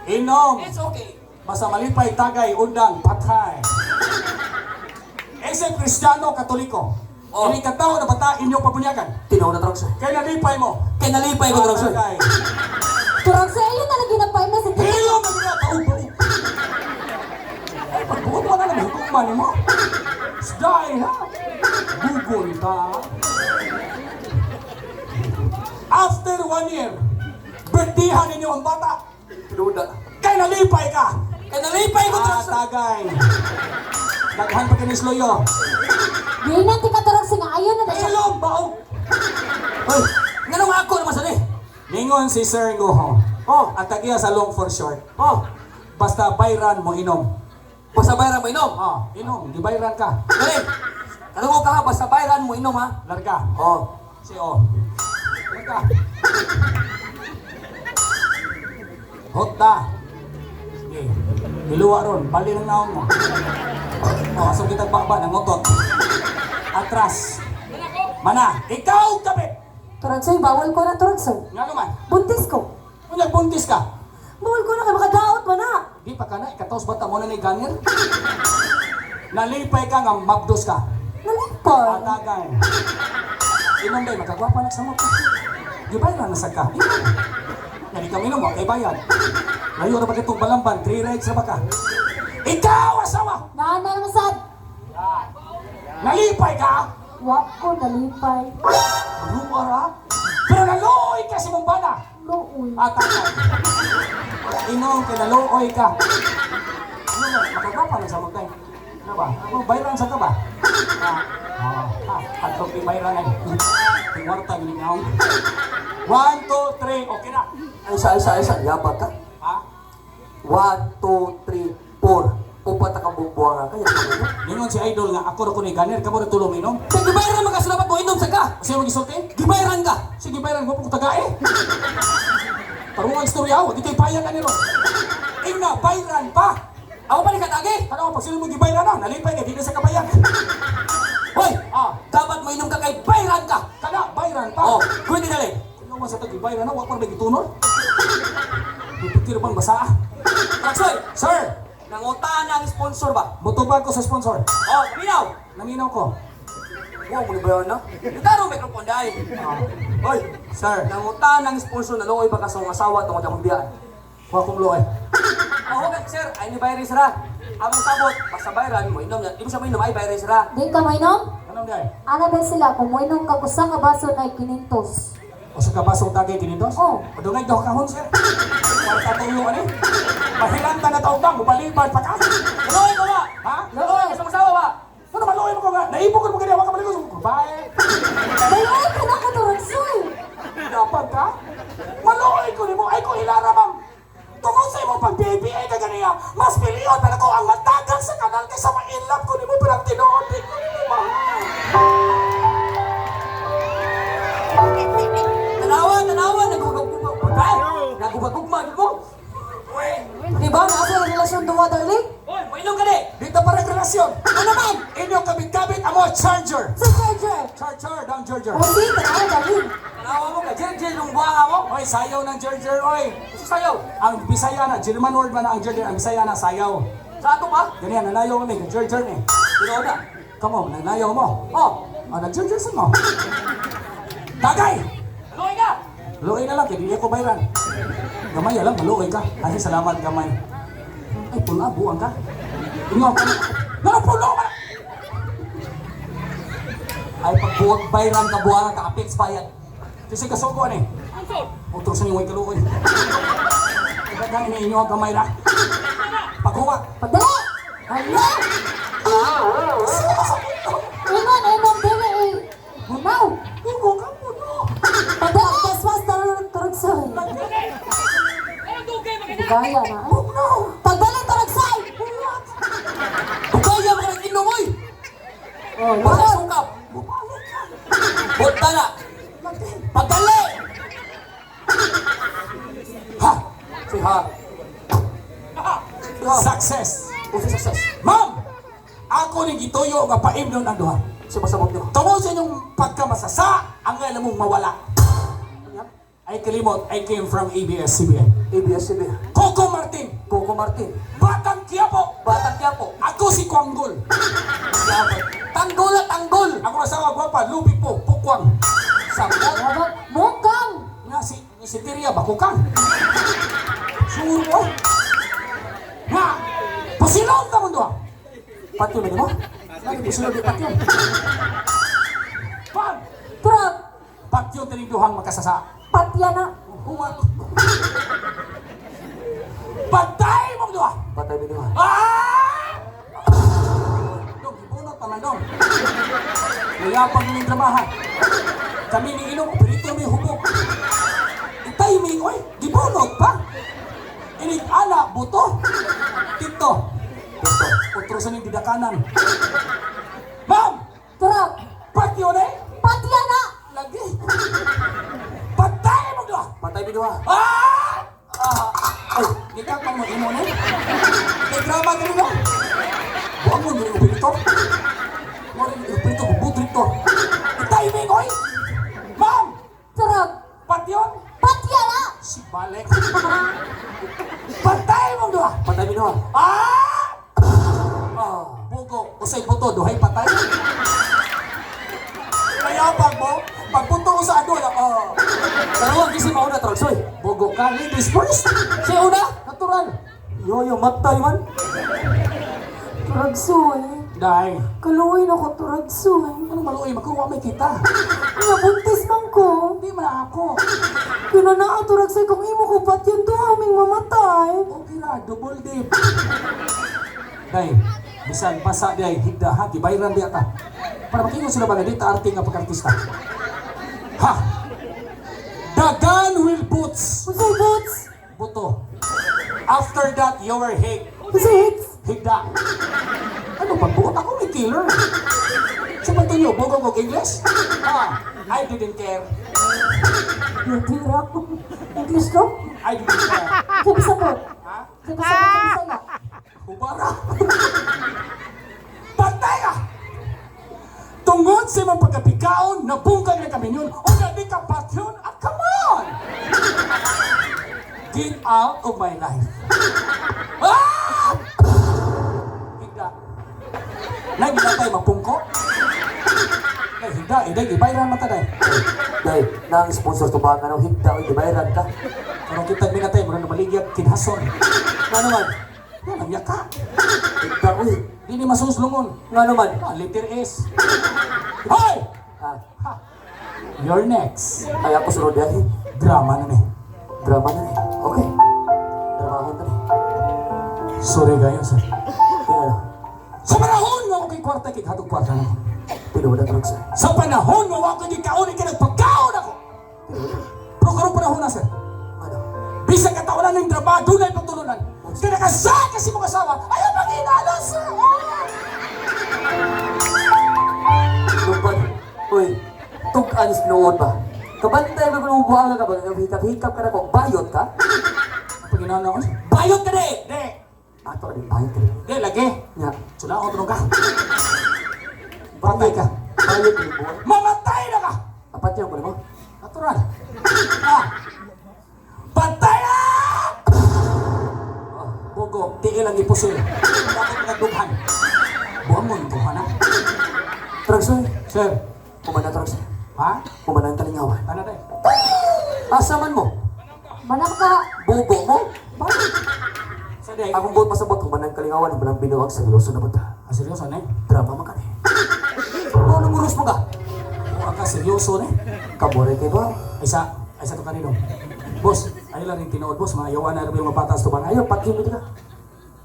Inom. It's okay. Basta malipay tagay, undang, patay. Ese Kristiyano, Katoliko. Oh. Ini kataw na bata inyong pabunyagan. Tinaw na Traksoy. Kaya nalipay mo. Kaya nalipay ko Traksoy. Tagay. Torosoy, ayun na lagi na pa na sa Hilom na mga baog, baog. Ay, pagbuot mo na lang hukuman mo. Sday, ha? Google ka. After 1 year, birthday-han ninyo ang bata. Duda. Kaya nalipay ka. Kaya nalipay ko Traksoy. Tagay. Daghan pa kinisloyo. Di na, tika Torosoy nga, ayun na na siya. Hilom, baog. Hoy, nga nung ako naman sali. Ningon si Sir Ngoho. Oh, At tagiya sa long for short. oh. Basta bayran mo inom. Basta bayaran mo inom. Inom, di bayran ka. Dali. Ano mo ka ha? Basta bayaran mo inom ha. Larga. Oh. Si O. Larga. Hota. Sige. Hiluwa ron. Bali ng naong mo. Asong kitang baba ng otot. Atras. Mana, ikaw kapit. Torosoy, bawal ko na, Torosoy. Nga naman. Buntis ko. Kung nagbuntis ka, Bawal ko na, kaya makadaot mo na. di pa ka na, ikataos bata mo na ni Ganir. Nalipay ka nga, mabdos ka. Nalipay. Atagay. Inom day, makagwapa na sa mo. Di ba na nasag ka? Inom. Yan ikaw inom, okay bayad. Layo na ba itong balamban, 3 rides na ba ka? Ikaw, asawa! Naan na naman sad. Nalipay ka! Wak ko, nalipay. Luwara? Pero naluoy ka si mong bana! Looy. Atagay. Inom, kinaluoy ka. Ano ba? Makagwapa na sa mo tayo. Ano ba? Ano, bayran sa ka ba? At kung bayran ay. Kwarta, giningaw. 1, 2, 3, okay na. Isa, yabag ka. Ha? 1, 2, 3, 4. Upat ka bubuang ka. Ningon si Idol nga, ako na ko ni Ganer, kamo na tulong minom. Kaya gibayaran mo ka sulapat mo inom sa ka. Sino gisulti? Gibayaran ka. Sige, bayran ko pong taga Tarungang istorya ako, dito ipayan ka nilo. Ina, bayran pa. Ako pa ni katagi. Ano, pag sino mo gibayran na, nalipay ka, di na sa kabayan. Hoy, Ah, dapat mo inom ka kay bayaran ka. kada, bayran pa. Oh, pwede dali. Ano man sa tagibayran na, wak pa na gitunor. Dipikir pang basa. Raksoy, Sir, nangutaan ang sponsor ba? butubag ko sa sponsor. Oh, minaw. Naminaw ko. Wow, muli ba yun, no? Itaro mikrofon dahil. Hoy, Sir, nangutaan ang sponsor na luoy ba ka sa mga asawa tungkol akong biyaan? wak kong luoy. Oh, okay, sir. Ay, ni bayari sira. Amang sabot, basta bayaran mo, inom niya. Di mo siya mo inom, ay bayari sira. Di ka mainom? Anong day? Ana ba sila kung mainom ka usa ka baso na 500? O sa kabasong tagay kinitos? Oh. O dungay daw kahon, sir. Para tatuyo ka ni. Mahilanta na taong bang, upalipad pa ka. Luoy ko ba? Ha? Luoy ka sa mga asawa ba? Ano naman luoy mo ko nga? Naipon ko mo ganyan, wak ka maligos. Babae. Maluoy ka na ka to, Raksoy! Dapat ka? Maluoy ko ni mo. Ay ko hilara bang. Tungkol sa imong pag-BBA ka ganiya, mas milyon na ko ang matagal sa kanal kaysa ma-inlove ko ni mo bilang tinood. Di ko ni mo mahal. Tanawan, nagugagugma, di mo? Di ba? Nasa relasyon to darling? Hoy, mo inom ka di! Dito pa rin relasyon. Ano naman? Inyong kabit-kabit amo charger. Sa charger! Charger, down charger. O di, tanaw, darling. Tanawa mo ka, Jil, nung buha mo? Oy, sayaw ng charger, oy. Gusto sa'yo? Ang Bisaya na, German word man na ang charger, ang Bisaya na sayaw. Sa ato ba? Ganyan, nanayaw kami, charger ni. Tinood na. Come on, nanayaw mo. Oh, Nag-charger sa mo. Tagay! luoy ka! Luoy na lang, kaya di ko bayran. Gamay lang, maluoy ka. Ay, salamat gamay. Ay, pula, buwang ka. Inyo ka na. Pulo ka na! Ay, pagbuwag bayran ka buwangan ka, apits bayad. Kasi kasuko ni. Utro sa niyo kaluoy. Kagani ni inyo ang gamay na. Paghuwa. Padali! Hala! Ingon, imong dili eh. Manaw! Ingo ka puno. Padali! Kaswas na Raksoy! Gaya na eh. Pagbalik to, Raksoy! Bukaya mo ka ng inom, oy! Oh, Basta lahat! sungkap! Bunta na! Pagdali! Ha! Si ha! Success! Usi success! Ma'am! Ako ni gituyo nga paimnon ang duha. Sipasabot nyo. Tungkol sa inyong pagkamasasa, ang alam mong mawala. Ay kalimot, I came from ABS-CBN. ABS-CBN. Coco Martin, Coco Martin. Batang Quiapo. Batang Quiapo. Ako si Kuanggol. Tanggol at tanggol! Ako asawa gwapa, Lupi po, Pukwang. Sabot! Mukang! Nga si Tiria, Bakukang. Sure mo. Nga, pasilong ka mo doon. Patyo na mo? Lagi pasilong di patyo. Ma'am, Trap! patyo tinigduhang magkasasa. Patya na! Huwag. Patay mo doon. Patay mo naman. Ah! Dong, ibunot naman dong. Mayapang yung dramahan. Kami ni Inong, perito may hubog. Timing, oy, gibunot pa. Inig ala, buto. Tito. Buto. Utrosan yung didakanan. Ma'am! Trap! Patyo na eh. Patya na! Lagi. Patay mo doon. Patay mo naman. Ah! Ay, nikakang mo imo na. May drama ka rin no? Buwan mo, may upilito. Mo rin upilito, bubudrito. Timing, oy! Ma'am! Trap! Patyon! Patya na! Si Balek. Patay mo doon. Patay mo naman. Ah! Bugo. Usay buto, duhay patay. Kaya pagpunto ko sa ano, Pero huwag kasi mauna, Tragsoy. bugo ka, ladies first. Siya una! Natural. Yoyo, matay man. Raksoy. Dahil, Kaluoy na ko to, Raksoy. ano maluoy, magkuha may kita. Nabuntis man ko. Hindi man ako. Kinanaan to, Raksoy. Kung imo ko pat yun to, aming mamatay. Okay na, double dip. Dahil, bisan basa dahil, higda ha, gibayran di ata. Para makingon sila ba na dito, arte nga pag-artista. Ha! The gun will boots. Unsay boots? Buto. After that, you were hit. Unsay hits? Higda. Ano, pagbuot ako may killer. Sa pagtunyo, bugo ko English? I didn't care. Natira ko. English ko? I didn't care. Sabi sa po. Ha? Sabi sa na. Hubara. Patay ka! Tungod sa mga pagkapikaon, nabungkag na kami yun, o nabi ka patyon, at come on! Get out of my life. Ah! Higda. Nagbilatay mapungko? Ay, higda, ibayran mata day. Day, nang sponsor to ba nga higda o gibayran ka? Karong kita binatay, mura na baligyat, kinhason. Nga naman, yan ang yaka. Higda uy. Di ni masuslungon. Nga naman. Letter S. Hoy! Ah, You're next. ay ako sunod dahil. Drama na ni. Drama na eh. Okay. Dramahon na eh. Sorry kayo, sir. Kaya, Sa panahon nga ako kay kwarta, kay hatog kwarta na. pinuha na tulog sir. Sa panahon nga ako kay kauni ka nagpagkaon ako. Pero karong panahon na, sir. Ano? Bisag katawanan ng trabaho, doon ay pagtulunan. Kaya nakasaka si mga asawa, ayaw mag-inalo, sir. Lupad. Uy, tug-an is pinuod ba? Kabantay ba kung ubuhan ka ba? Hikap-hikap ka na ko. Bayot ka? Pag inano ako, bayot ka di! Di! Ato ka din bayot ka rin. Di, lagi. Nga. Sula ako tulong ka. Patay ka. Bayot ka rin buwan. Mamatay na ka! Apat yan ko mo? Natural. Ah! Patay na! Bogo, tiil ang ipusil. Dapat nagdughan. Buang mo, tuhan na. Trugs sir. Sir, Kumana trugs sir. ha? Kumana ang talingawan. Ano tayo? Asaman mo? Manak ka. Bobo mo? Sa day. Akong buot pasabot kumana ang kalingawan. Walang binuwag seryoso na ba ta? Ah, seryoso na eh? Drama man ka ni. Ano ngurus mo ka? Huwag ka seryoso na eh? Kabore kay ba? Ay sa to kanino. Boss, ayun lang rin tinood, boss. Mga yawan na rin yung mapatas to ba? Ayaw, pati mo ka.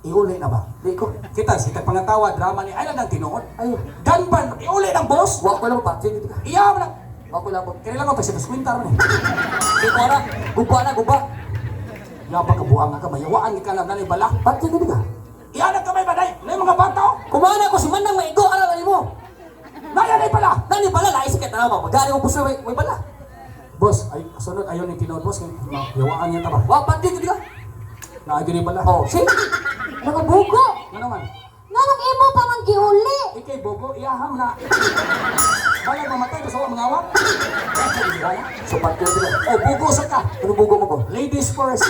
Iuli na ba? Di ko. Kita, si pangatawa, drama ni, ay lang ang tinood. Ayaw. Ganban, iuli ng boss. Wak ko lang pati mo ka. Iya mo na. Wak ko lang po. Kaya lang ako, pag sinaskwintar mo eh. Di ko na. Guba na, guba. Yapa ka buang nga ka, mayawaan ka lang na bala. Pati mo ka. Iyan ang kamay ba, day? Na yung mga bata, oh. Kumana ko, sumandang maigo. Alam mo. Naya na pala. Nani pala, naisikat na naman. Magani mo puso, may pala. Boss, ay, sunod, ayaw ni tinood, boss. Mayawaan niya taba. Wak pati mo ka. Naagyo ni bala. Oh, si. Mga bugo. Ano naman? Nga nang imo pa man giuli. Ikay, bogo, iyaham na. Balang mamatay, gusto ko mga awak. So, pati mo ka. Oh, bugo sa ka. Ano bugo mo ko? Ladies first.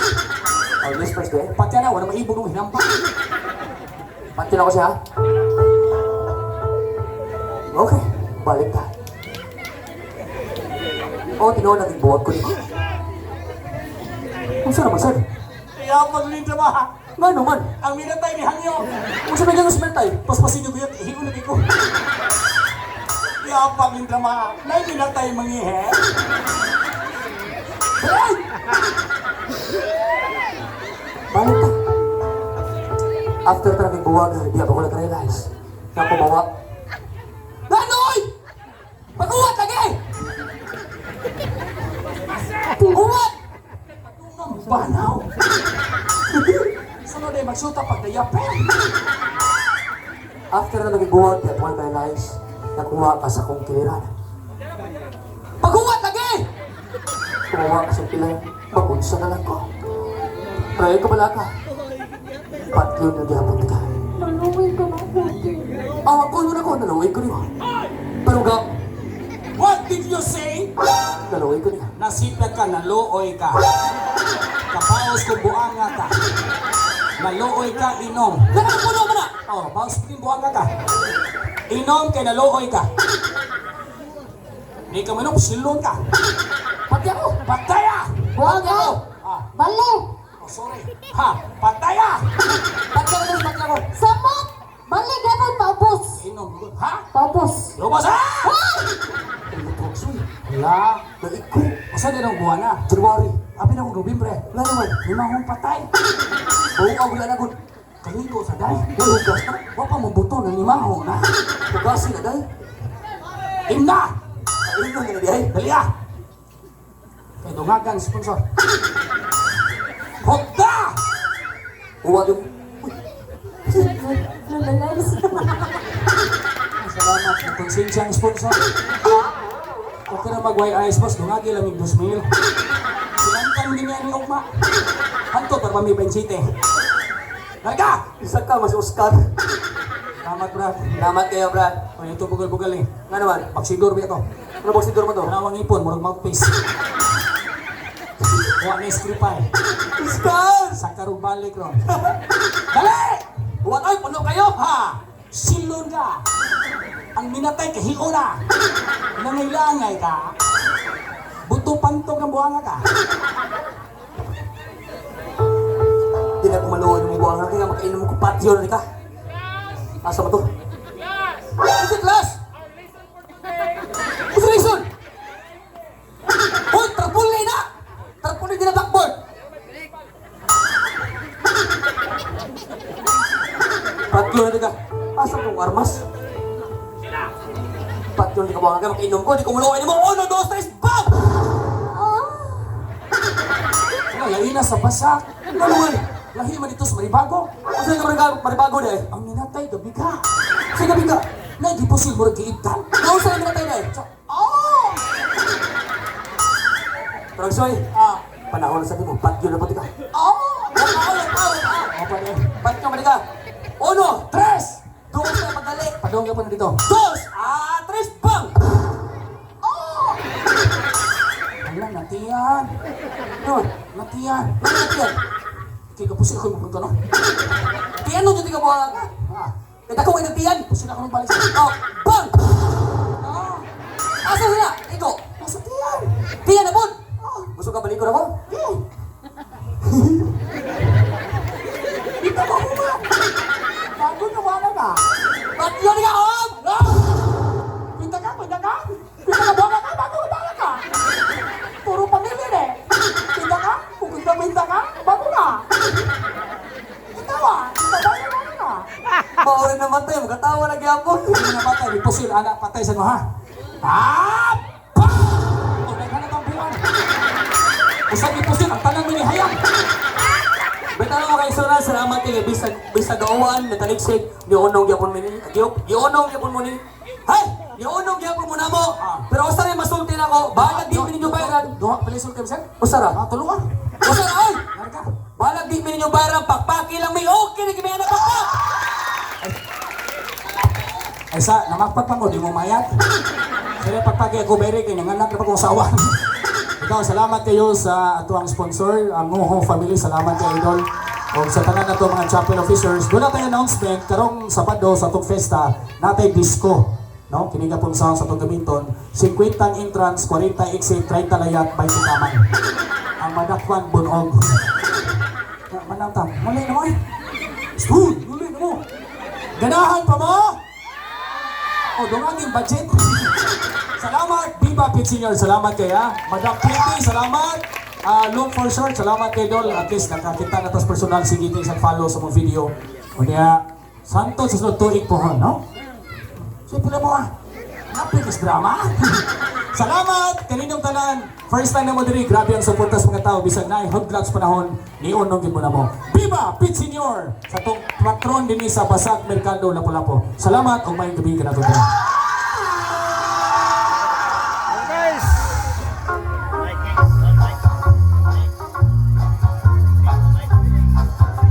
Oh, yes, first day. Patya na, wala maibog ng hinampak. Pati na ako siya, ha? Okay, balik ka. Oh, tinoon naging buhat ko dito. Kung saan naman, sir? Kaya maglinda ba? Nga naman. Ang minatay ni Hangyo. Kung saan naging usmentay? Paspasin niyo ko yun, ihigo na ko. Kaya maglinda ma. May minatay mangihe. Ay! Balik ka. After ka naging buwag, di ako nag-realize. Na pumawa. Nanoy! Pag-uwat lagi! Uwat! Banaw! Sunod ay magsuta pag dayapin. After na naging buwag, di ako nag-realize. Nakuha ka sa kong kiliran. Pag-uwat lagi! Kumawa ka sa pilang, pag-unsa na lang ko. Pray ka pala ka. Patlo na diapot ka. Naluwi ko ng puti. Awak ko na ko, nalaway ko niyo. Pero ga, What did you say? nalaway ko niya. Nasipya ka, naluoy ka. Kapaos ko buanga ka. Naluoy ka, inom. Ganun po naman na! Oh, paos ko buanga ka. Inom kay naluoy ka. Di ka minom, silon ka. Pati ako! Pataya! Buwag ako. Ah, Bali. oh, sorry. Ha, pataya! Pati ako! Pati ako! Samot. Bali, gapon paubos. Inom. Ha? Paubos. Lumos ha! Ano po, suy? Wala. Naik ko. Masa din ang buwan na? January. Abi na kong Nobyembre. Wala naman. Limahong patay. Buong ako wala na ko. Kaligo sa day. Nalugas na. Wa pa mo buto ng limahong na. Pagkasi na dahil. Imna! Ayun lang na dihay. Dali ah! Kay dungagan sponsor. Hokda! Uwa yung... Salamat sa konsensya ang sponsor. Okay na mag-white ice boss, dungagi lang yung 2,000. Sinangkan din yan ni Ugma. Hanto, para may 27. Larga! Isa ka, mas Oscar. Salamat, Brad. Salamat kayo, Brad. O, ito bugal-bugal eh. Nga naman, Pagsidor ba ito? ano ba siguro mo to? Panawang ipon, murag mouthpiece. Huwag na script pa eh. Oscar! Sa karong balik ron. Dali! Uwa ay, puno kayo! Ha! Silon ka! Ang minatay kahiyo na! Nangilangay ka! Buto pantog ng buhanga ka! Hindi na kumaluan mo buwang nga kaya makainom ko patio na ka. Asa mo to? Is it class? What's the reason? Hoy, tarpulay na! Tarpulay din na blackboard! Patio na ka. Asa kong armas? Patio na ka buwang nga makainom ko. Di ko maluan mo. 1, 2, 3, bam! Lahi na sa basak. Ano man? Lahi man ito sa maribago. Asa yung maribago na eh? Ang minatay, gabi ka. Sa gabi ka, nag-iposil mo rin kiitan. Ano sa yung minatay na eh? Oh! Tragsoy, panahon na sabi mo, patio na pati ka. Oh! Apa na? Patio na pati ka. 1, 3, doon sa madali. Padong ka pa na dito. 2, 3, bam! Wala, natiyan. Ano? Natiyan. Ano yan? Kaya kapusil ko yung no? Tiyan mo dito ka buwang nga. Kaya ko ay nagtiyan. Pusil ako ng balik sa Oh, bang! Asa sila? Iko. Nasa tiyan. Tiyan na po. Gusto ka balik ko na ko? Dito mo kuma. Bago na wala ka. Patio na ka, Om! Pinta ka, pinta ka. Pinta ka, baga ka, bago ka, baga ka. Puro pamilya eh. Pinta ka, kung pinta ka, bago ka. Itawa, pinta ka, bago ka. Mauri na matay, magkatawa na gyapon. Hindi na patay, di pusil, anak, patay sa mo ha. Tap! O, naghan na tampuan. Usap ni pusil, ang tanang mini hayang. Betalo mo kay Sona, salamat kayo. Bisa gawaan, nataliksik. Gionong gyapon mo ni. Gionong gyapon mo ni. Hay! Gionong gyapon mo na mo. Pero usa rin masulti na ko. Balag di ninyo bayaran. Duha, palisul kayo, sir. Usara. Tulungan. Usara ay! Narka. Balag di ninyo bayaran. Pakpaki lang may okay na kimaya na pakpak. Ay sa, namagpag pa mo, di mo mayat. Sila pagpagi ako, beri kayo, nanganak na pa kong sawa. Ikaw, salamat kayo sa atuang sponsor, ang Nguho Family, salamat kayo, Idol. O sa tanan na to mga chapel officers, doon natin announcement, karong Sabado sa itong festa, natay disco. No? Kiniga pong sound sa itong gaminton, 50 ang entrance, 40 exit, 30 layat, 20 kaman. Ang madakwan, bunog. Manantang, muli na mo eh. Stool, muli na mo. Ganahan pa mo? O, doon ang budget. Salamat, Viva Pit Senior, salamat kaya. Madam Kitty, salamat. Look for short, salamat kay Dol. At least nakakita na tas personal, sige kayo isang follow sa mga video. O niya, santo sa sunod tuig po, no? Siyempre mo napikis drama. Salamat, kaninong tanan. First time na mo diri, grabe ang suporta sa mga tao. Bisag na, huglags panahon, niunong mo na mo. Viva Pit Senior! Sa itong patron din sa Basag Mercado, Lapu-Lapu. Salamat, o may gabi ka na ito.